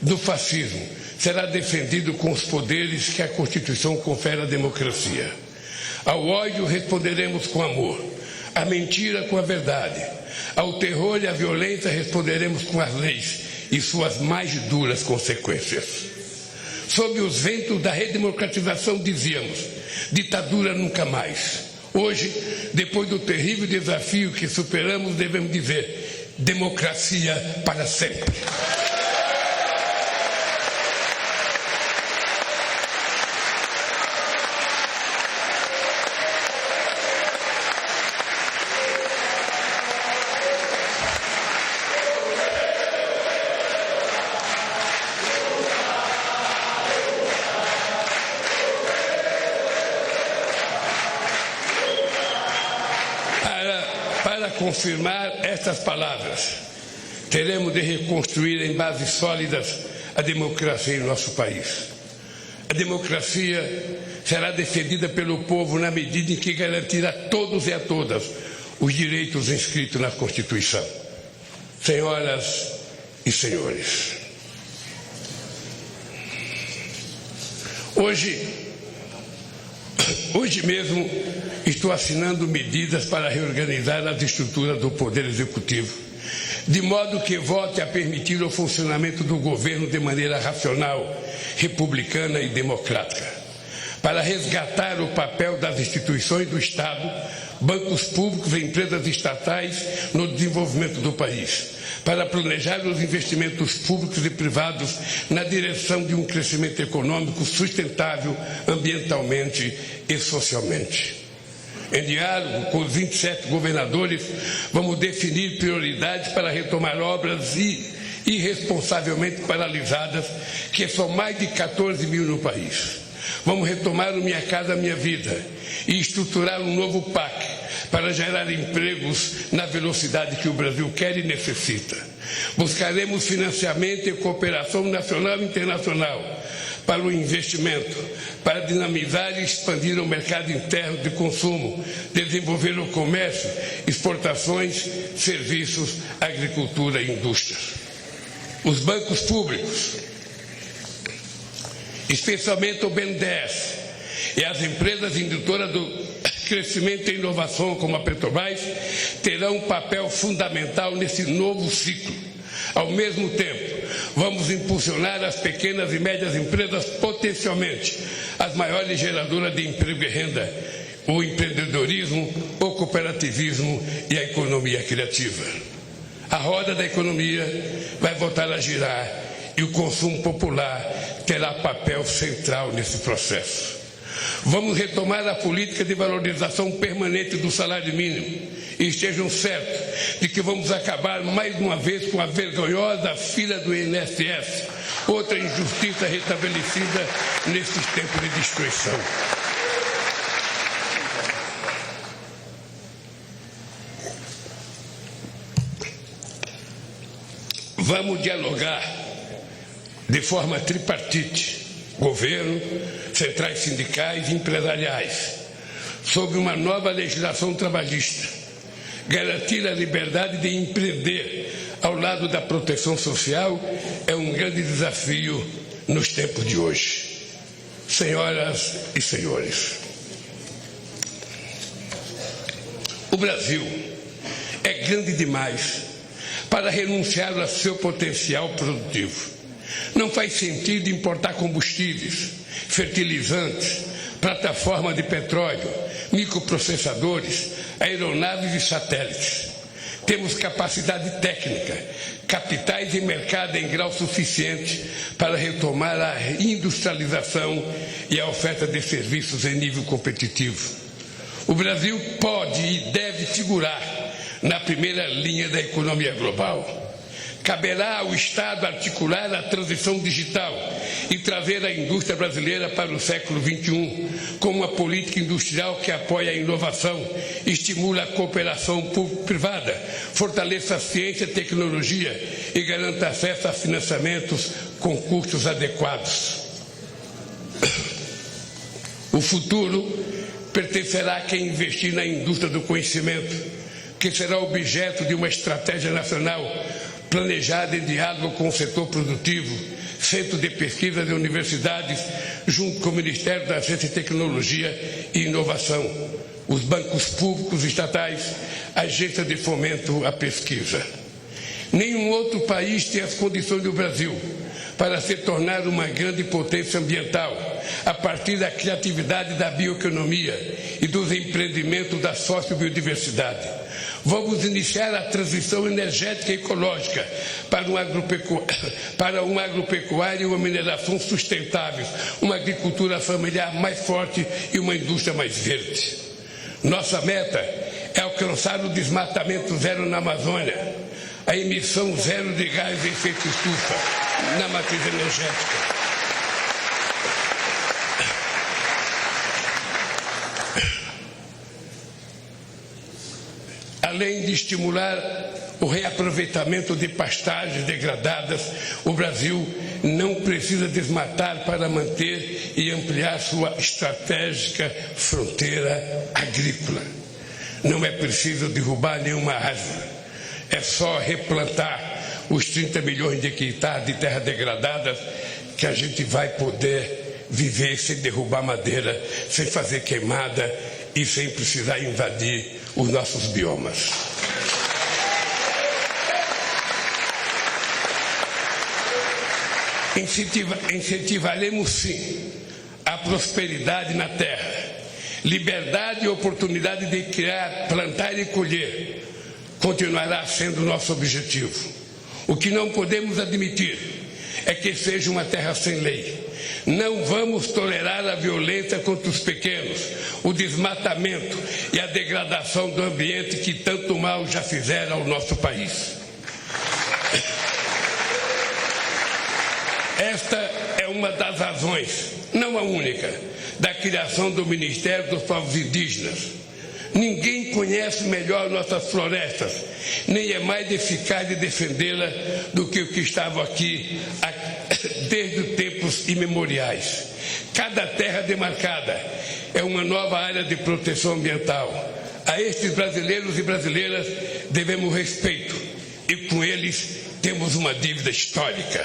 do fascismo será defendido com os poderes que a Constituição confere à democracia. Ao ódio responderemos com amor, à mentira com a verdade, ao terror e à violência responderemos com as leis e suas mais duras consequências. Sob os ventos da redemocratização dizíamos: ditadura nunca mais. Hoje, depois do terrível desafio que superamos, devemos dizer: democracia para sempre. Para confirmar estas palavras, teremos de reconstruir em bases sólidas a democracia em nosso país. A democracia será defendida pelo povo na medida em que garantir a todos e a todas os direitos inscritos na Constituição. Senhoras e senhores, hoje mesmo estou assinando medidas para reorganizar as estruturas do Poder Executivo, de modo que volte a permitir o funcionamento do governo de maneira racional, republicana e democrática, para resgatar o papel das instituições do Estado, bancos públicos e empresas estatais no desenvolvimento do país, para planejar os investimentos públicos e privados na direção de um crescimento econômico sustentável ambientalmente e socialmente. Em diálogo com os 27 governadores, vamos definir prioridades para retomar obras e irresponsavelmente paralisadas, que são mais de 14 mil no país. Vamos retomar o Minha Casa Minha Vida e estruturar um novo PAC para gerar empregos na velocidade que o Brasil quer e necessita. Buscaremos financiamento e cooperação nacional e internacional para o investimento, para dinamizar e expandir o mercado interno de consumo, desenvolver o comércio, exportações, serviços, agricultura e indústria. Os bancos públicos, especialmente o BNDES e as empresas indutoras do crescimento e inovação como a Petrobras, terão um papel fundamental nesse novo ciclo. Ao mesmo tempo, vamos impulsionar as pequenas e médias empresas, potencialmente as maiores geradoras de emprego e renda, o empreendedorismo, o cooperativismo e a economia criativa. A roda da economia vai voltar a girar e o consumo popular terá papel central nesse processo. Vamos retomar a política de valorização permanente do salário mínimo e estejam certos de que vamos acabar mais uma vez com a vergonhosa fila do INSS, outra injustiça restabelecida nesses tempos de destruição. Vamos dialogar de forma tripartite, governo, centrais sindicais e empresariais, sobre uma nova legislação trabalhista, garantir a liberdade de empreender ao lado da proteção social é um grande desafio nos tempos de hoje. Senhoras e senhores, o Brasil é grande demais para renunciar ao seu potencial produtivo. Não faz sentido importar combustíveis, fertilizantes, plataforma de petróleo, microprocessadores, aeronaves e satélites. Temos capacidade técnica, capitais e mercado em grau suficiente para retomar a industrialização e a oferta de serviços em nível competitivo. O Brasil pode e deve figurar na primeira linha da economia global. Caberá ao Estado articular a transição digital e trazer a indústria brasileira para o século XXI, com uma política industrial que apoia a inovação, estimula a cooperação público-privada, fortaleça a ciência e tecnologia e garanta acesso a financiamentos com custos adequados. O futuro pertencerá a quem investir na indústria do conhecimento, que será objeto de uma estratégia nacional planejada em diálogo com o setor produtivo, centro de pesquisa de universidades, junto com o Ministério da Ciência e Tecnologia e Inovação, os bancos públicos estatais, agências de fomento à pesquisa. Nenhum outro país tem as condições do Brasil para se tornar uma grande potência ambiental, a partir da criatividade da bioeconomia e dos empreendimentos da sociobiodiversidade. Vamos iniciar a transição energética e ecológica para uma agropecuária e uma mineração sustentáveis, uma agricultura familiar mais forte e uma indústria mais verde. Nossa meta é alcançar o desmatamento zero na Amazônia, a emissão zero de gás de efeito estufa na matriz energética. Além de estimular o reaproveitamento de pastagens degradadas, o Brasil não precisa desmatar para manter e ampliar sua estratégica fronteira agrícola. Não é preciso derrubar nenhuma árvore, é só replantar os 30 milhões de hectares de terra degradadas que a gente vai poder viver sem derrubar madeira, sem fazer queimada e sem precisar invadir os nossos biomas. Incentivaremos sim a prosperidade na terra, liberdade e oportunidade de criar, plantar e colher continuará sendo nosso objetivo. O que não podemos admitir é que seja uma terra sem lei. Não vamos tolerar a violência contra os pequenos, o desmatamento e a degradação do ambiente que tanto mal já fizeram ao nosso país. Esta é uma das razões, não a única, da criação do Ministério dos Povos Indígenas. Ninguém conhece melhor nossas florestas, nem é mais eficaz de defendê-la do que o que estava aqui desde tempos imemoriais. Cada terra demarcada é uma nova área de proteção ambiental. A estes brasileiros e brasileiras devemos respeito e com eles temos uma dívida histórica.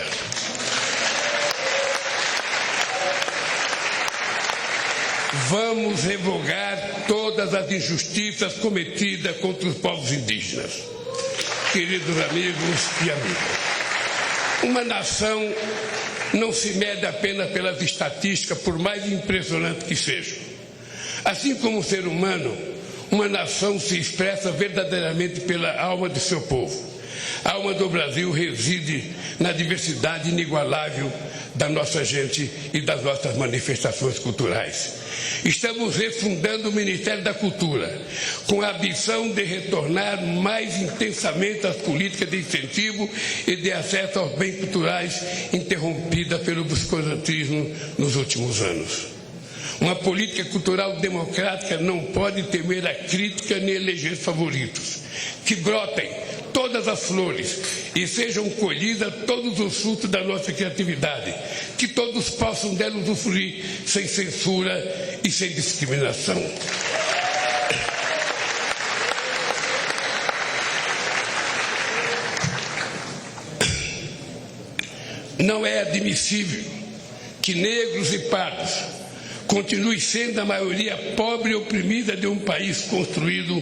Vamos revogar todas as injustiças cometidas contra os povos indígenas. Queridos amigos e amigas, uma nação não se mede apenas pelas estatísticas, por mais impressionante que sejam. Assim como o ser humano, uma nação se expressa verdadeiramente pela alma de seu povo. A alma do Brasil reside na diversidade inigualável da nossa gente e das nossas manifestações culturais. Estamos refundando o Ministério da Cultura, com a ambição de retornar mais intensamente às políticas de incentivo e de acesso aos bens culturais interrompidas pelo obscurantismo nos últimos anos. Uma política cultural democrática não pode temer a crítica nem eleger favoritos. Que brotem todas as flores e sejam colhidas todos os frutos da nossa criatividade. Que todos possam dela usufruir sem censura e sem discriminação. Não é admissível que negros e pardos continue sendo a maioria pobre e oprimida de um país construído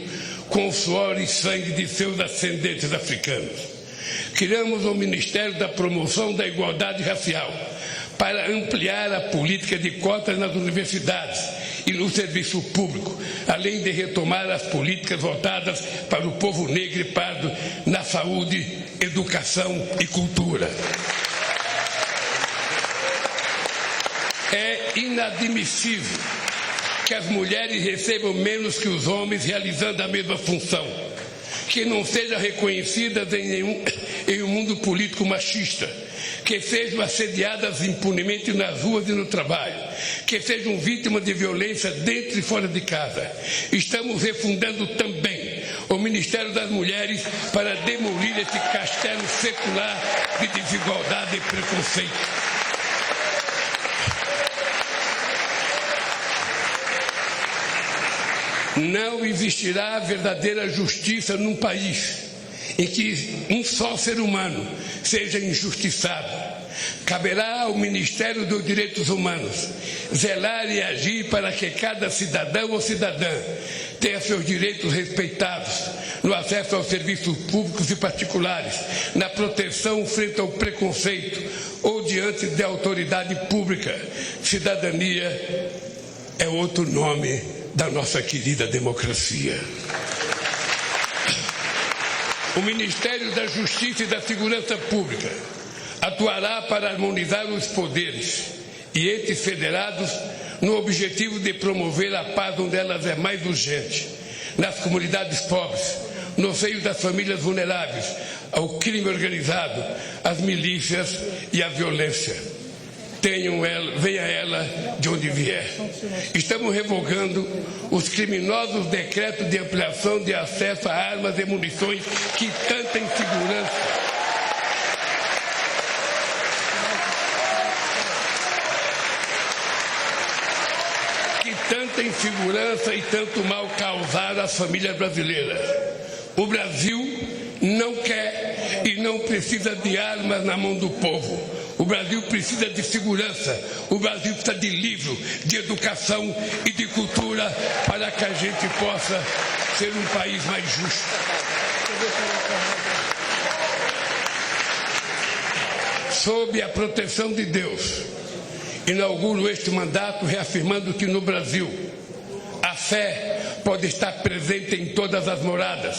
com o suor e sangue de seus ascendentes africanos. Criamos o Ministério da Promoção da Igualdade Racial para ampliar a política de cotas nas universidades e no serviço público, além de retomar as políticas voltadas para o povo negro e pardo na saúde, educação e cultura. É inadmissível que as mulheres recebam menos que os homens realizando a mesma função, que não sejam reconhecidas em um mundo político machista, que sejam assediadas impunemente nas ruas e no trabalho, que sejam vítimas de violência dentro e fora de casa. Estamos refundando também o Ministério das Mulheres para demolir esse castelo secular de desigualdade e preconceito. Não existirá verdadeira justiça num país em que um só ser humano seja injustiçado. Caberá ao Ministério dos Direitos Humanos zelar e agir para que cada cidadão ou cidadã tenha seus direitos respeitados no acesso aos serviços públicos e particulares, na proteção frente ao preconceito ou diante da autoridade pública. Cidadania é outro nome da nossa querida democracia. O Ministério da Justiça e da Segurança Pública atuará para harmonizar os poderes e entes federados no objetivo de promover a paz onde elas é mais urgente, nas comunidades pobres, no seio das famílias vulneráveis, ao crime organizado, às milícias e à violência. Venha ela de onde vier. Estamos revogando os criminosos decretos de ampliação de acesso a armas e munições que tanta insegurança e tanto mal causaram às famílias brasileiras. O Brasil não quer e não precisa de armas na mão do povo. O Brasil precisa de segurança, o Brasil precisa de livro, de educação e de cultura para que a gente possa ser um país mais justo. Sob a proteção de Deus, inauguro este mandato reafirmando que no Brasil a fé pode estar presente em todas as moradas,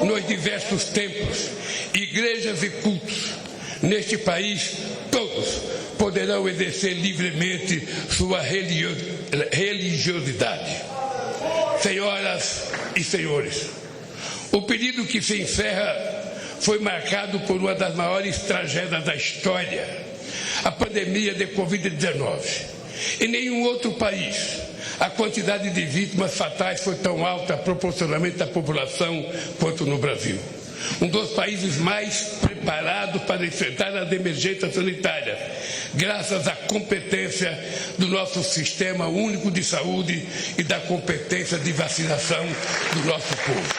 nos diversos templos, igrejas e cultos. Neste país, todos poderão exercer livremente sua religiosidade. Senhoras e senhores, o período que se encerra foi marcado por uma das maiores tragédias da história. a pandemia de Covid-19. Em nenhum outro país a quantidade de vítimas fatais foi tão alta proporcionalmente à população quanto no Brasil. Um dos países mais preparados para enfrentar as emergências sanitárias, graças à competência do nosso Sistema Único de Saúde e da competência de vacinação do nosso povo.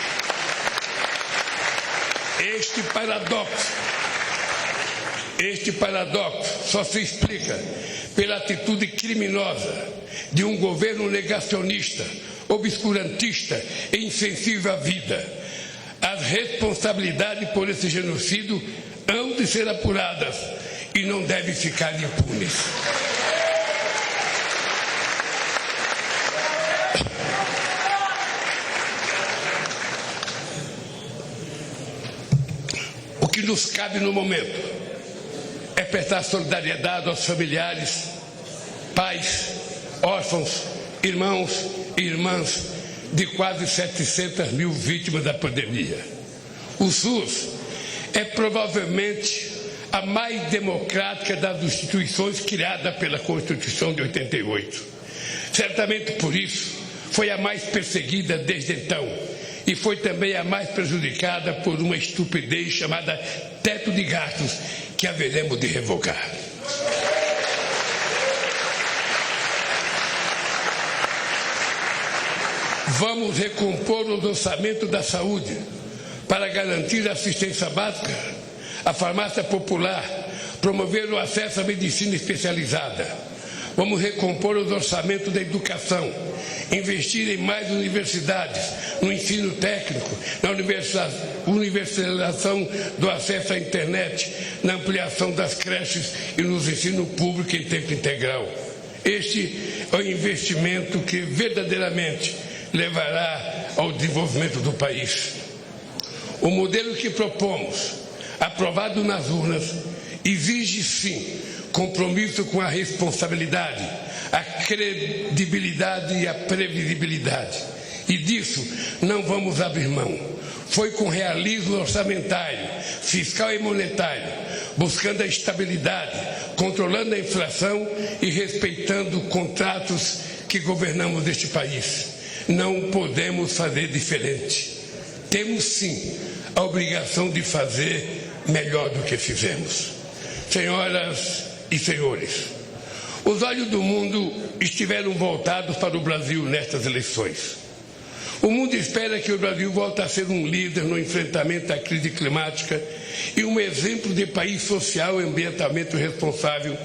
Este paradoxo só se explica pela atitude criminosa de um governo negacionista, obscurantista e insensível à vida. As responsabilidades por esse genocídio hão de ser apuradas e não devem ficar impunes. O que nos cabe no momento é prestar solidariedade aos familiares, pais, órfãos, irmãos e irmãs de quase 700 mil vítimas da pandemia. O SUS é provavelmente a mais democrática das instituições criada pela Constituição de 88. Certamente por isso foi a mais perseguida desde então e foi também a mais prejudicada por uma estupidez chamada teto de gastos que haveremos de revogar. Vamos recompor os orçamentos da saúde para garantir a assistência básica, a farmácia popular, promover o acesso à medicina especializada. Vamos recompor os orçamentos da educação, investir em mais universidades, no ensino técnico, na universalização do acesso à internet, na ampliação das creches e no ensino público em tempo integral. Este é o investimento que verdadeiramente levará ao desenvolvimento do país. O modelo que propomos, aprovado nas urnas, exige sim compromisso com a responsabilidade, a credibilidade e a previsibilidade. E disso não vamos abrir mão. Foi com realismo orçamentário, fiscal e monetário, buscando a estabilidade, controlando a inflação e respeitando contratos que governamos este país. Não podemos fazer diferente. Temos sim a obrigação de fazer melhor do que fizemos. Senhoras e senhores, os olhos do mundo estiveram voltados para o Brasil nestas eleições. O mundo espera que o Brasil volte a ser um líder no enfrentamento à crise climática e um exemplo de país social e ambientalmente responsável,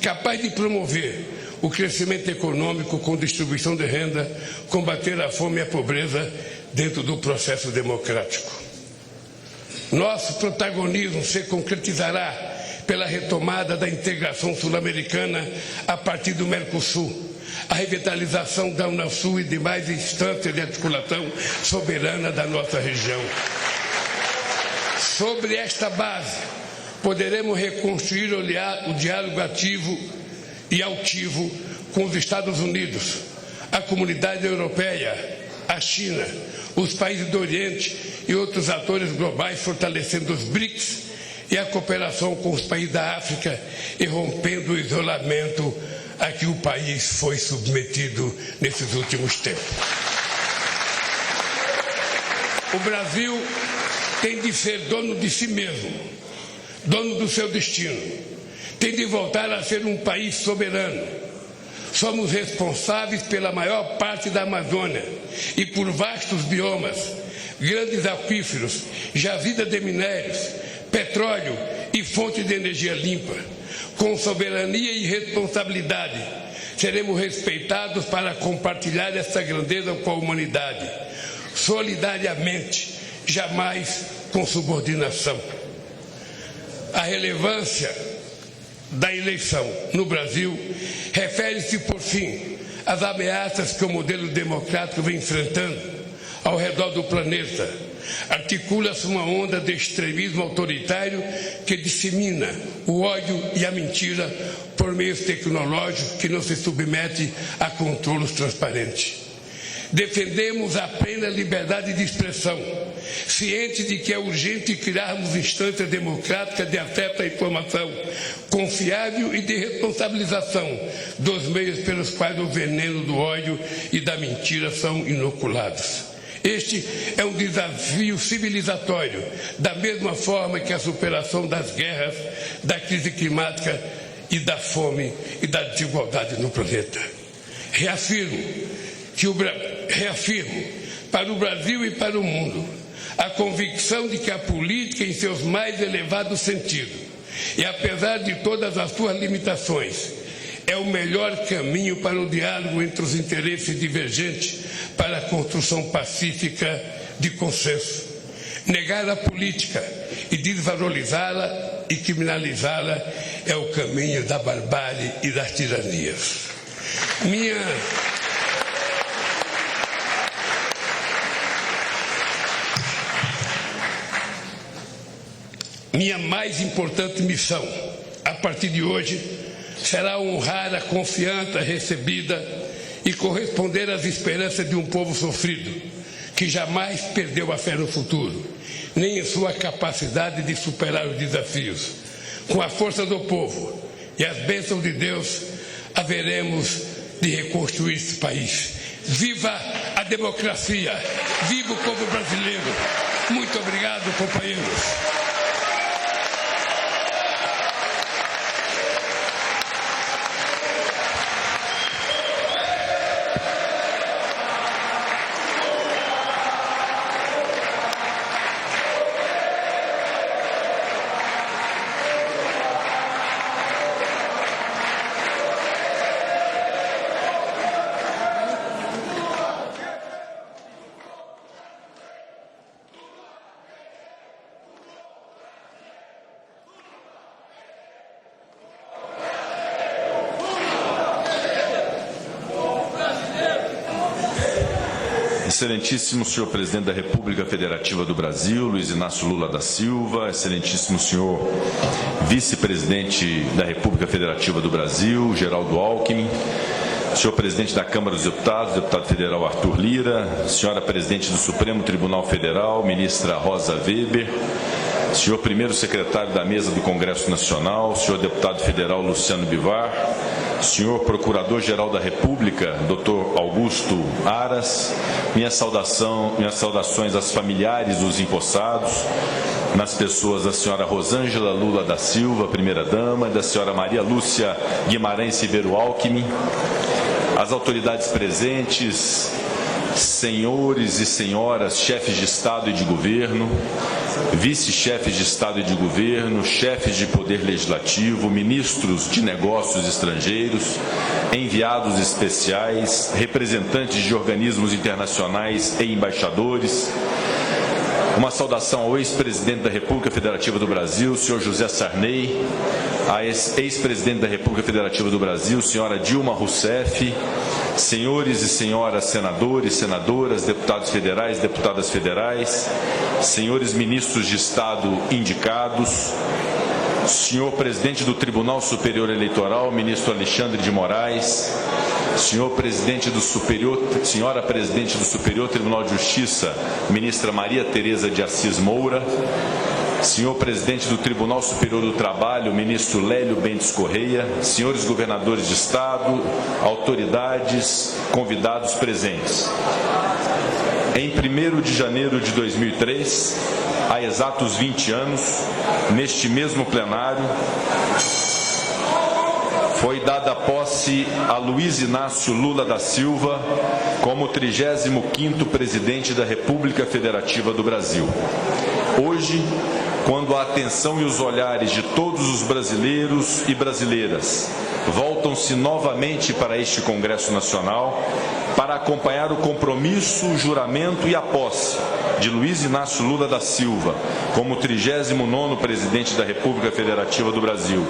capaz de promover o crescimento econômico com distribuição de renda, combater a fome e a pobreza dentro do processo democrático. Nosso protagonismo se concretizará pela retomada da integração sul-americana a partir do Mercosul, a revitalização da Unasul e demais instâncias de articulação soberana da nossa região. Sobre esta base, poderemos reconstruir o diálogo ativo e altivo com os Estados Unidos, a comunidade europeia, a China, os países do Oriente e outros atores globais, fortalecendo os BRICS e a cooperação com os países da África e rompendo o isolamento a que o país foi submetido nesses últimos tempos. O Brasil tem de ser dono de si mesmo, dono do seu destino. Tem de voltar a ser um país soberano. Somos responsáveis pela maior parte da Amazônia e por vastos biomas, grandes aquíferos, jazida de minérios, petróleo e fonte de energia limpa. Com soberania e responsabilidade, seremos respeitados para compartilhar essa grandeza com a humanidade, solidariamente, jamais com subordinação. A relevância da eleição no Brasil refere-se, por fim, às ameaças que o modelo democrático vem enfrentando ao redor do planeta. Articula-se uma onda de extremismo autoritário que dissemina o ódio e a mentira por meios tecnológicos que não se submete a controles transparentes. Defendemos a plena liberdade de expressão, cientes de que é urgente criarmos instâncias democráticas de acesso à informação confiável e de responsabilização dos meios pelos quais o veneno do ódio e da mentira são inoculados. Este é um desafio civilizatório, da mesma forma que a superação das guerras, da crise climática e da fome e da desigualdade no planeta. Reafirmo para o Brasil e para o mundo a convicção de que a política, em seus mais elevados sentidos, e apesar de todas as suas limitações, é o melhor caminho para o diálogo entre os interesses divergentes para a construção pacífica de consenso. Negar a política e desvalorizá-la e criminalizá-la é o caminho da barbárie e das tiranias. Minha mais importante missão, a partir de hoje, será honrar a confiança recebida e corresponder às esperanças de um povo sofrido, que jamais perdeu a fé no futuro, nem em sua capacidade de superar os desafios. Com a força do povo e as bênçãos de Deus, haveremos de reconstruir esse país. Viva a democracia! Viva o povo brasileiro! Muito obrigado, companheiros! Excelentíssimo senhor Presidente da República Federativa do Brasil, Luiz Inácio Lula da Silva, excelentíssimo senhor Vice-Presidente da República Federativa do Brasil, Geraldo Alckmin, senhor Presidente da Câmara dos Deputados, deputado federal Arthur Lira, senhora Presidente do Supremo Tribunal Federal, ministra Rosa Weber, senhor Primeiro Secretário da Mesa do Congresso Nacional, senhor Deputado Federal Luciano Bivar, senhor Procurador-Geral da República, Dr. Augusto Aras, minhas saudações às familiares dos empossados, nas pessoas da senhora Rosângela Lula da Silva, primeira-dama, e da senhora Maria Lúcia Guimarães Ribeiro Alckmin, às autoridades presentes, senhores e senhoras, chefes de Estado e de Governo, vice-chefes de Estado e de Governo, chefes de Poder Legislativo, ministros de Negócios Estrangeiros, enviados especiais, representantes de organismos internacionais e embaixadores. Uma saudação ao ex-presidente da República Federativa do Brasil, senhor José Sarney, a ex-presidente da República Federativa do Brasil, senhora Dilma Rousseff, senhores e senhoras senadores, senadoras, deputados federais, deputadas federais, senhores ministros de Estado indicados, senhor presidente do Tribunal Superior Eleitoral, ministro Alexandre de Moraes, senhora presidente do Superior Tribunal de Justiça, ministra Maria Tereza de Assis Moura, senhor presidente do Tribunal Superior do Trabalho, ministro Lélio Bentes Correia, senhores governadores de Estado, autoridades, convidados presentes. Em 1º de janeiro de 2003, há exatos 20 anos, neste mesmo plenário, foi dada posse a Luiz Inácio Lula da Silva como 35º Presidente da República Federativa do Brasil. Hoje, quando a atenção e os olhares de todos os brasileiros e brasileiras voltam-se novamente para este Congresso Nacional para acompanhar o compromisso, o juramento e a posse de Luiz Inácio Lula da Silva como 39º Presidente da República Federativa do Brasil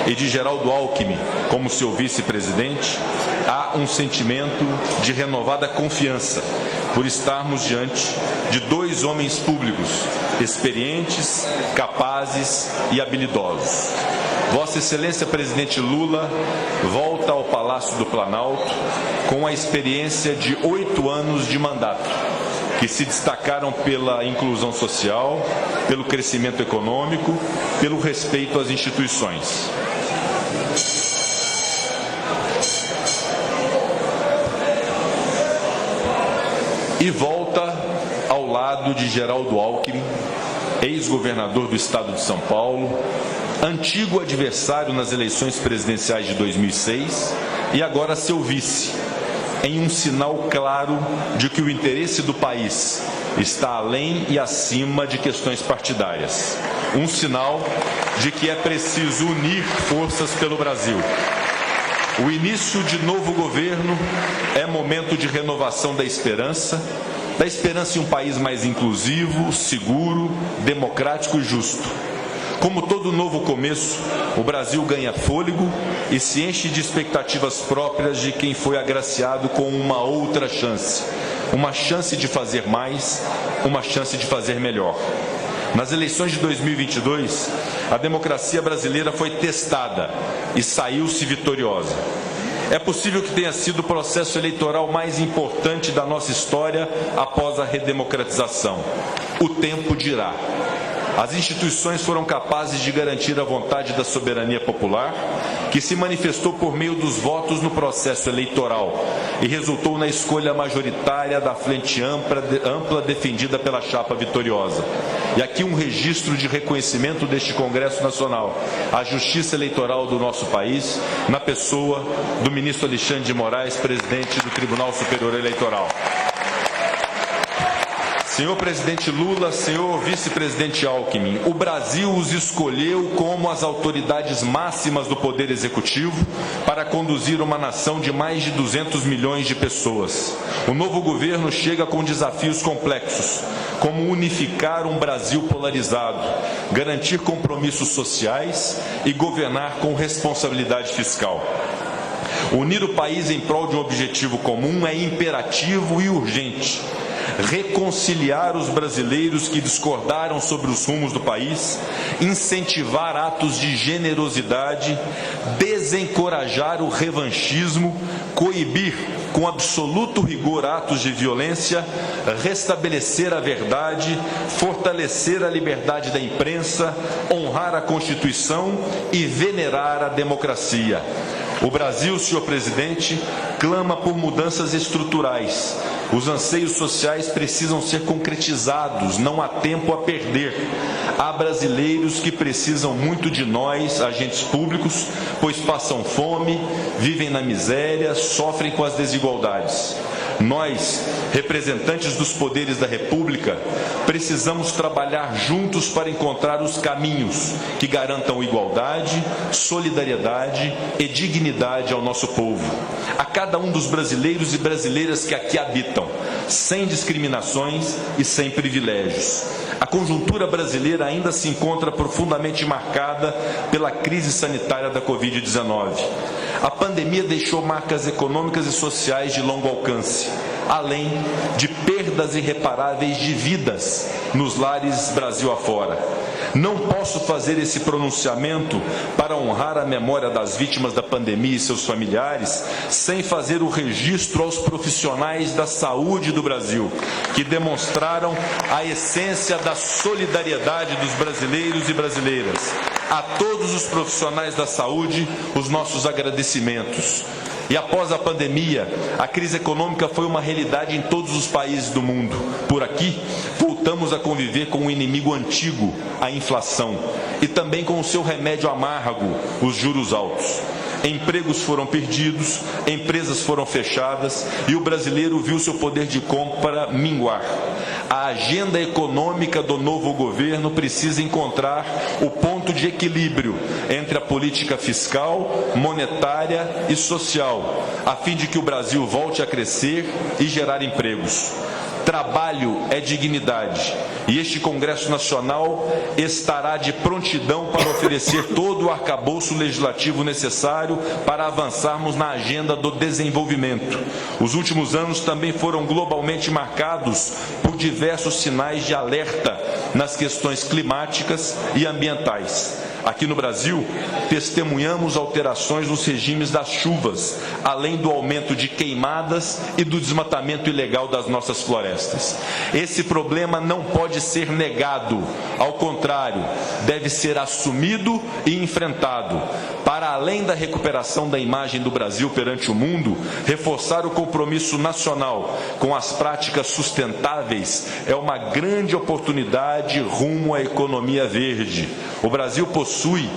e de Geraldo Alckmin como seu vice-presidente, há um sentimento de renovada confiança por estarmos diante de dois homens públicos experientes, capazes e habilidosos. Vossa Excelência Presidente Lula volta ao Palácio do Planalto com a experiência de 8 anos de mandato, que se destacaram pela inclusão social, pelo crescimento econômico, pelo respeito às instituições. E volta ao lado de Geraldo Alckmin, ex-governador do estado de São Paulo, antigo adversário nas eleições presidenciais de 2006 e agora seu vice, em um sinal claro de que o interesse do país está além e acima de questões partidárias. Um sinal de que é preciso unir forças pelo Brasil. O início de novo governo é momento de renovação da esperança em um país mais inclusivo, seguro, democrático e justo. Como todo novo começo, o Brasil ganha fôlego e se enche de expectativas próprias de quem foi agraciado com uma outra chance. Uma chance de fazer mais, uma chance de fazer melhor. Nas eleições de 2022, a democracia brasileira foi testada e saiu-se vitoriosa. É possível que tenha sido o processo eleitoral mais importante da nossa história após a redemocratização. O tempo dirá. As instituições foram capazes de garantir a vontade da soberania popular, que se manifestou por meio dos votos no processo eleitoral e resultou na escolha majoritária da frente ampla defendida pela chapa vitoriosa. E aqui um registro de reconhecimento deste Congresso Nacional à justiça eleitoral do nosso país, na pessoa do ministro Alexandre de Moraes, presidente do Tribunal Superior Eleitoral. Senhor presidente Lula, senhor vice-presidente Alckmin, o Brasil os escolheu como as autoridades máximas do Poder Executivo para conduzir uma nação de mais de 200 milhões de pessoas. O novo governo chega com desafios complexos, como unificar um Brasil polarizado, garantir compromissos sociais e governar com responsabilidade fiscal. Unir o país em prol de um objetivo comum é imperativo e urgente. Reconciliar os brasileiros que discordaram sobre os rumos do país, incentivar atos de generosidade, desencorajar o revanchismo, coibir com absoluto rigor atos de violência, restabelecer a verdade, fortalecer a liberdade da imprensa, honrar a Constituição e venerar a democracia. O Brasil, senhor presidente, clama por mudanças estruturais. Os anseios sociais precisam ser concretizados, não há tempo a perder. Há brasileiros que precisam muito de nós, agentes públicos, pois passam fome, vivem na miséria, sofrem com as desigualdades. Nós, representantes dos poderes da República, precisamos trabalhar juntos para encontrar os caminhos que garantam igualdade, solidariedade e dignidade ao nosso povo, a cada um dos brasileiros e brasileiras que aqui habitam, sem discriminações e sem privilégios. A conjuntura brasileira ainda se encontra profundamente marcada pela crise sanitária da Covid-19. A pandemia deixou marcas econômicas e sociais de longo alcance, além de perdas irreparáveis de vidas nos lares Brasil afora. Não posso fazer esse pronunciamento para honrar a memória das vítimas da pandemia e seus familiares sem fazer o registro aos profissionais da saúde do Brasil, que demonstraram a essência da solidariedade dos brasileiros e brasileiras. A todos os profissionais da saúde, os nossos agradecimentos. E após a pandemia, a crise econômica foi uma realidade em todos os países do mundo. Por aqui, voltamos a conviver com um inimigo antigo, a inflação, e também com o seu remédio amargo, os juros altos. Empregos foram perdidos, empresas foram fechadas e o brasileiro viu seu poder de compra minguar. A agenda econômica do novo governo precisa encontrar o ponto de equilíbrio entre a política fiscal, monetária e social, a fim de que o Brasil volte a crescer e gerar empregos. Trabalho é dignidade e este Congresso Nacional estará de prontidão para oferecer todo o arcabouço legislativo necessário para avançarmos na agenda do desenvolvimento. Os últimos anos também foram globalmente marcados por diversos sinais de alerta nas questões climáticas e ambientais. Aqui no Brasil, testemunhamos alterações nos regimes das chuvas, além do aumento de queimadas e do desmatamento ilegal das nossas florestas. Esse problema não pode ser negado, ao contrário, deve ser assumido e enfrentado. Para além da recuperação da imagem do Brasil perante o mundo, reforçar o compromisso nacional com as práticas sustentáveis é uma grande oportunidade rumo à economia verde. O Brasil possui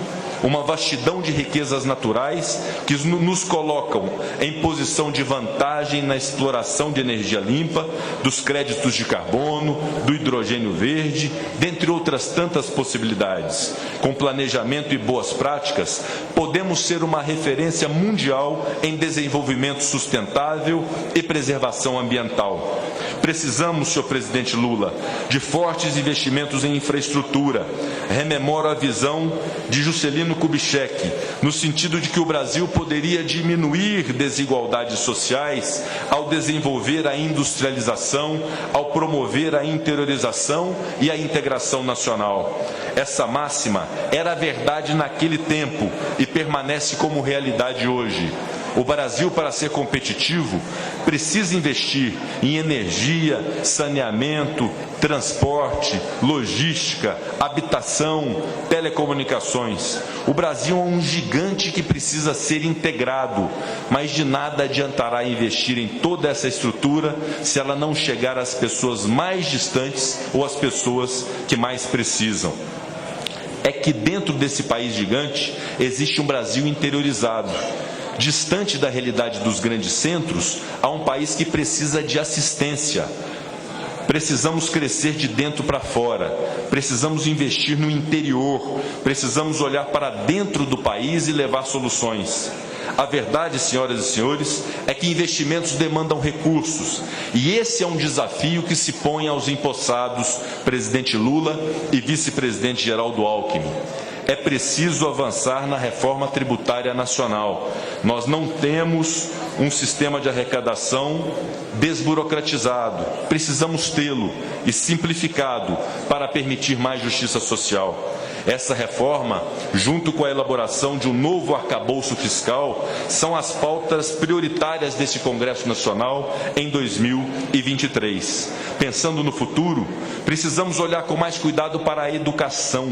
uma vastidão de riquezas naturais que nos colocam em posição de vantagem na exploração de energia limpa, dos créditos de carbono, do hidrogênio verde, dentre outras tantas possibilidades. Com planejamento e boas práticas, podemos ser uma referência mundial em desenvolvimento sustentável e preservação ambiental. Precisamos, senhor presidente Lula, de fortes investimentos em infraestrutura. Rememoro a visão de Juscelino Kubitschek, no sentido de que o Brasil poderia diminuir desigualdades sociais ao desenvolver a industrialização, ao promover a interiorização e a integração nacional. Essa máxima era verdade naquele tempo e permanece como realidade hoje. O Brasil, para ser competitivo, precisa investir em energia, saneamento, transporte, logística, habitação, telecomunicações. O Brasil é um gigante que precisa ser integrado, mas de nada adiantará investir em toda essa estrutura se ela não chegar às pessoas mais distantes ou às pessoas que mais precisam. É que dentro desse país gigante existe um Brasil interiorizado. Distante da realidade dos grandes centros, há um país que precisa de assistência. Precisamos crescer de dentro para fora, precisamos investir no interior, precisamos olhar para dentro do país e levar soluções. A verdade, senhoras e senhores, é que investimentos demandam recursos, e esse é um desafio que se põe aos empossados presidente Lula e vice-presidente Geraldo Alckmin. É preciso avançar na reforma tributária nacional. Nós não temos um sistema de arrecadação desburocratizado. Precisamos tê-lo e simplificado para permitir mais justiça social. Essa reforma, junto com a elaboração de um novo arcabouço fiscal, são as pautas prioritárias desse Congresso Nacional em 2023. Pensando no futuro, precisamos olhar com mais cuidado para a educação.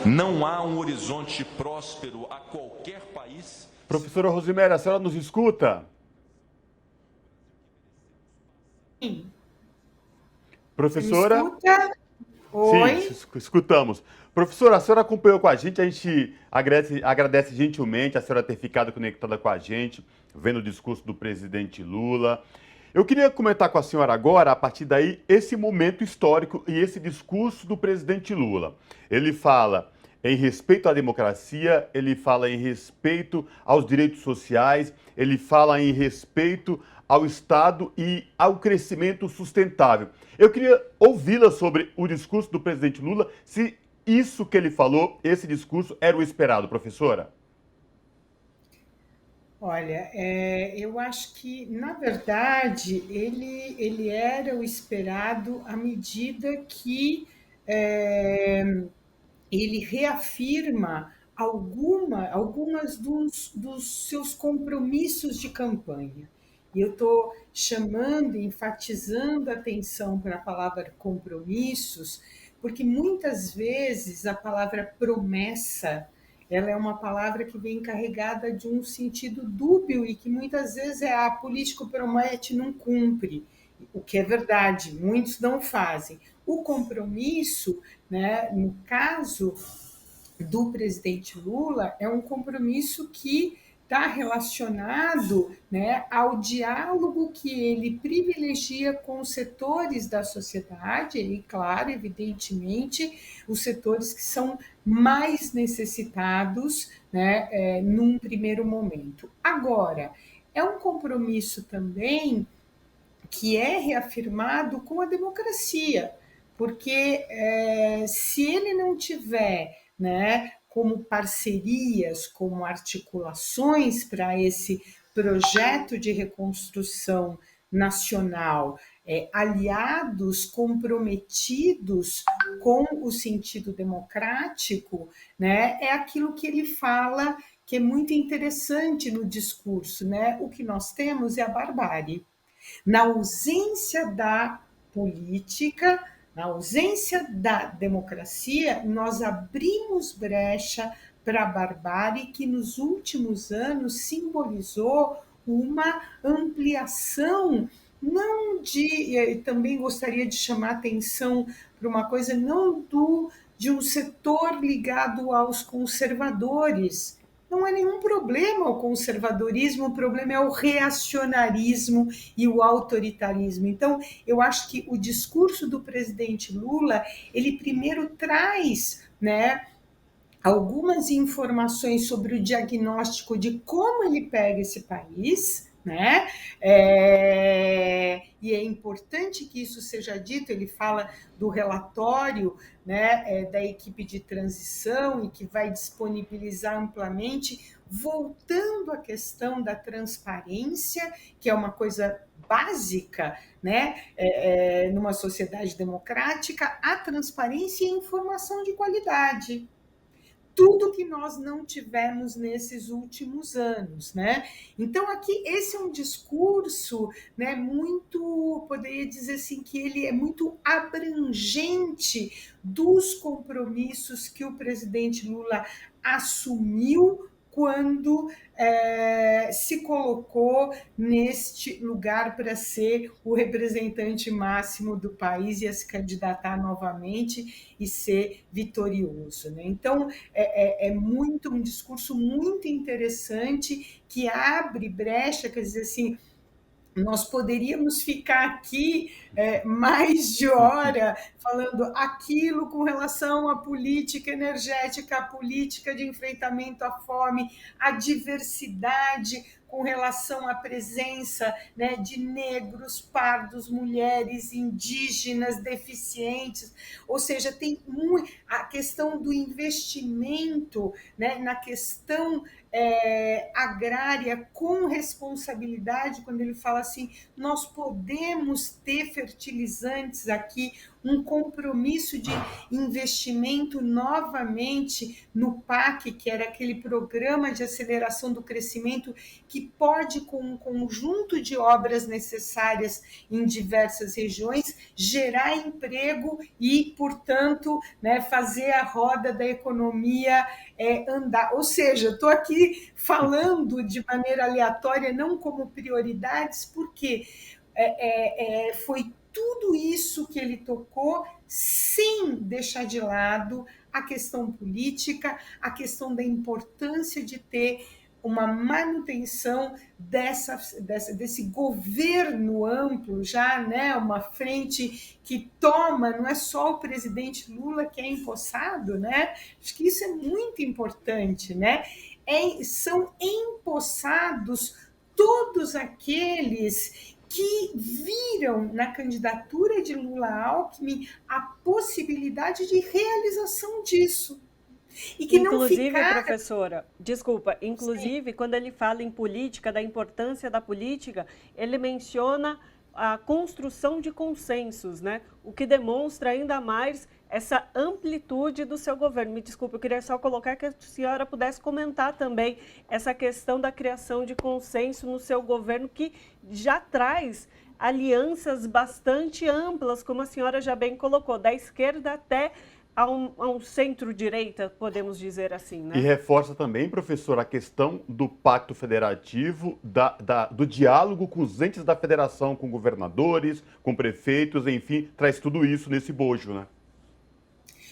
Não há um horizonte próspero a qualquer país. Professora Rosemary, a senhora nos escuta? Sim. Professora? Me escuta? Oi? Sim, escutamos. Professora, a senhora acompanhou com a gente agradece gentilmente a senhora ter ficado conectada com a gente, vendo o discurso do presidente Lula. Eu queria comentar com a senhora agora, a partir daí, esse momento histórico e esse discurso do presidente Lula. Ele fala em respeito à democracia, ele fala em respeito aos direitos sociais, ele fala em respeito ao Estado e ao crescimento sustentável. Eu queria ouvi-la sobre o discurso do presidente Lula, se isso que ele falou, esse discurso, era o esperado, professora? Olha, eu acho que, na verdade, ele era o esperado à medida que ele reafirma algumas dos seus compromissos de campanha. E eu estou chamando, enfatizando a atenção para a palavra compromissos, porque muitas vezes a palavra promessa, ela é uma palavra que vem carregada de um sentido dúbio e que muitas vezes político promete e não cumpre, o que é verdade, muitos não fazem. O compromisso, né, no caso do presidente Lula, é um compromisso que está relacionado, né, ao diálogo que ele privilegia com os setores da sociedade, e, claro, evidentemente, os setores que são mais necessitados, né, num primeiro momento. Agora, é um compromisso também que é reafirmado com a democracia, porque se ele não tiver, né, como parcerias, como articulações para esse projeto de reconstrução nacional, aliados comprometidos com o sentido democrático, né, é aquilo que ele fala, que é muito interessante no discurso, né? O que nós temos é a barbárie. Na ausência da política, na ausência da democracia, nós abrimos brecha para a barbárie, que nos últimos anos simbolizou uma ampliação, não de, também gostaria de chamar atenção para uma coisa, não de um setor ligado aos conservadores. Não é nenhum problema o conservadorismo, o problema é o reacionarismo e o autoritarismo. Então, eu acho que o discurso do presidente Lula, ele primeiro traz, né, algumas informações sobre o diagnóstico de como ele pega esse país, né? E é importante que isso seja dito. Ele fala do relatório, né, da equipe de transição e que vai disponibilizar amplamente, voltando à questão da transparência, que é uma coisa básica, né, numa sociedade democrática, a transparência e a informação de qualidade. Tudo que nós não tivemos nesses últimos anos, né? Então, aqui, esse é um discurso, né, muito, poderia dizer assim, que ele é muito abrangente dos compromissos que o presidente Lula assumiu quando se colocou neste lugar para ser o representante máximo do país e a se candidatar novamente e ser vitorioso, né? Então, é muito um discurso muito interessante que abre brecha, quer dizer assim, nós poderíamos ficar aqui mais de hora falando aquilo com relação à política energética, à política de enfrentamento à fome, à diversidade com relação à presença, né, de negros, pardos, mulheres, indígenas, deficientes, ou seja, tem a questão do investimento, né, na questão agrária com responsabilidade, quando ele fala assim, nós podemos ter fertilizantes aqui, um compromisso de investimento novamente no PAC, que era aquele programa de aceleração do crescimento, que pode, com um conjunto de obras necessárias em diversas regiões, gerar emprego e, portanto, né, fazer a roda da economia andar. Ou seja, estou aqui falando de maneira aleatória, não como prioridades, porque foi tudo isso que ele tocou, sem deixar de lado a questão política, a questão da importância de ter uma manutenção desse governo amplo já, né, uma frente que toma, não é só o presidente Lula que é empossado, né? Acho que isso é muito importante, né? São empossados todos aqueles que viram na candidatura de Lula-Alckmin a possibilidade de realização disso. E que inclusive, não ficar... professora, desculpa, inclusive, sim, quando ele fala em política, da importância da política, ele menciona a construção de consensos, né? O que demonstra ainda mais essa amplitude do seu governo. Me desculpe, eu queria só colocar que a senhora pudesse comentar também essa questão da criação de consenso no seu governo, que já traz alianças bastante amplas, como a senhora já bem colocou, da esquerda até a um centro-direita, podemos dizer assim, né? E reforça também, professor, a questão do pacto federativo, do diálogo com os entes da federação, com governadores, com prefeitos, enfim, traz tudo isso nesse bojo, né?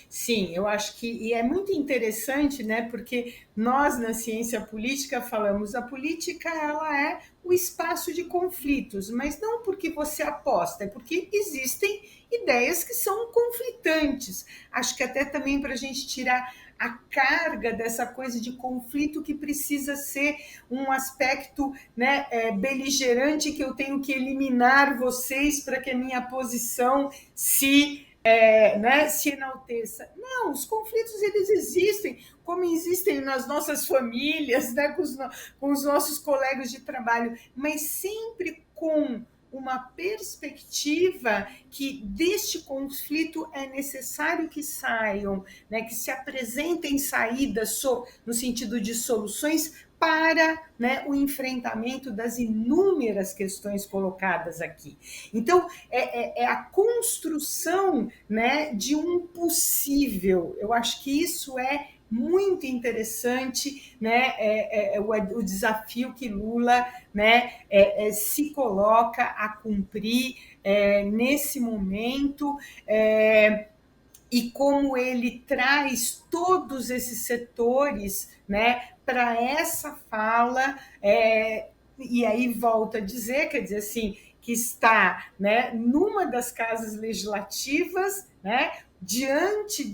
Sim, eu acho que, e é muito interessante, né, porque nós na ciência política falamos, a política ela é o espaço de conflitos, mas não porque você aposta, é porque existem ideias que são conflitantes. Acho que até também para a gente tirar a carga dessa coisa de conflito que precisa ser um aspecto, né, beligerante, que eu tenho que eliminar vocês para que a minha posição se enalteça. Não, os conflitos eles existem, como existem nas nossas famílias, né, com os nossos colegas de trabalho, mas sempre com uma perspectiva que deste conflito é necessário que saiam, né, que se apresentem saídas no sentido de soluções para, né, o enfrentamento das inúmeras questões colocadas aqui. Então, é a construção, né, de um possível. Eu acho que isso é muito interessante, né, o desafio que Lula, né, se coloca a cumprir nesse momento, e como ele traz todos esses setores, né, para essa fala, e aí volto a dizer, quer dizer assim, que está, né, numa das casas legislativas, né, diante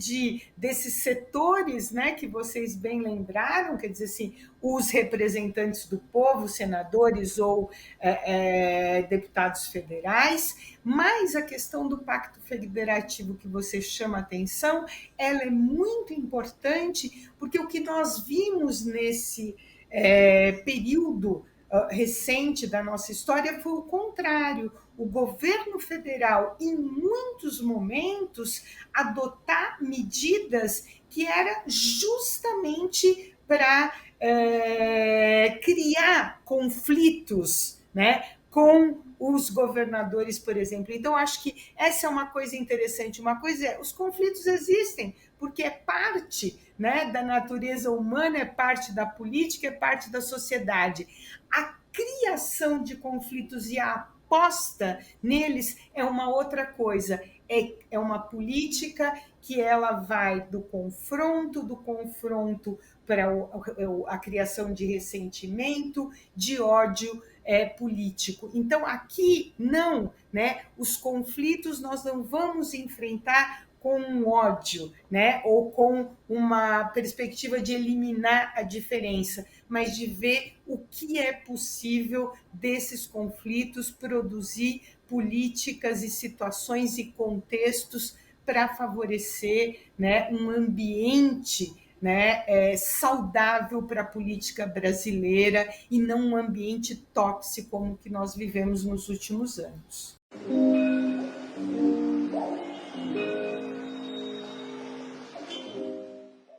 desses setores, né, que vocês bem lembraram, quer dizer assim, os representantes do povo, senadores ou deputados federais, mas a questão do pacto federativo que você chama a atenção, ela é muito importante, porque o que nós vimos nesse período recente da nossa história foi o contrário. O governo federal, em muitos momentos, adotar medidas que eram justamente para criar conflitos, né, com os governadores, por exemplo. Então, acho que essa é uma coisa interessante. Uma coisa é, os conflitos existem, porque é parte, né, da natureza humana, é parte da política, é parte da sociedade. A criação de conflitos e a aposta neles é uma outra coisa. É uma política que ela vai do confronto para a criação de ressentimento, de ódio político. Então, aqui não, né? Os conflitos nós não vamos enfrentar com um ódio, né? Ou com uma perspectiva de eliminar a diferença, mas de ver o que é possível desses conflitos produzir políticas e situações e contextos para favorecer, né, um ambiente, né, saudável para a política brasileira e não um ambiente tóxico como que nós vivemos nos últimos anos.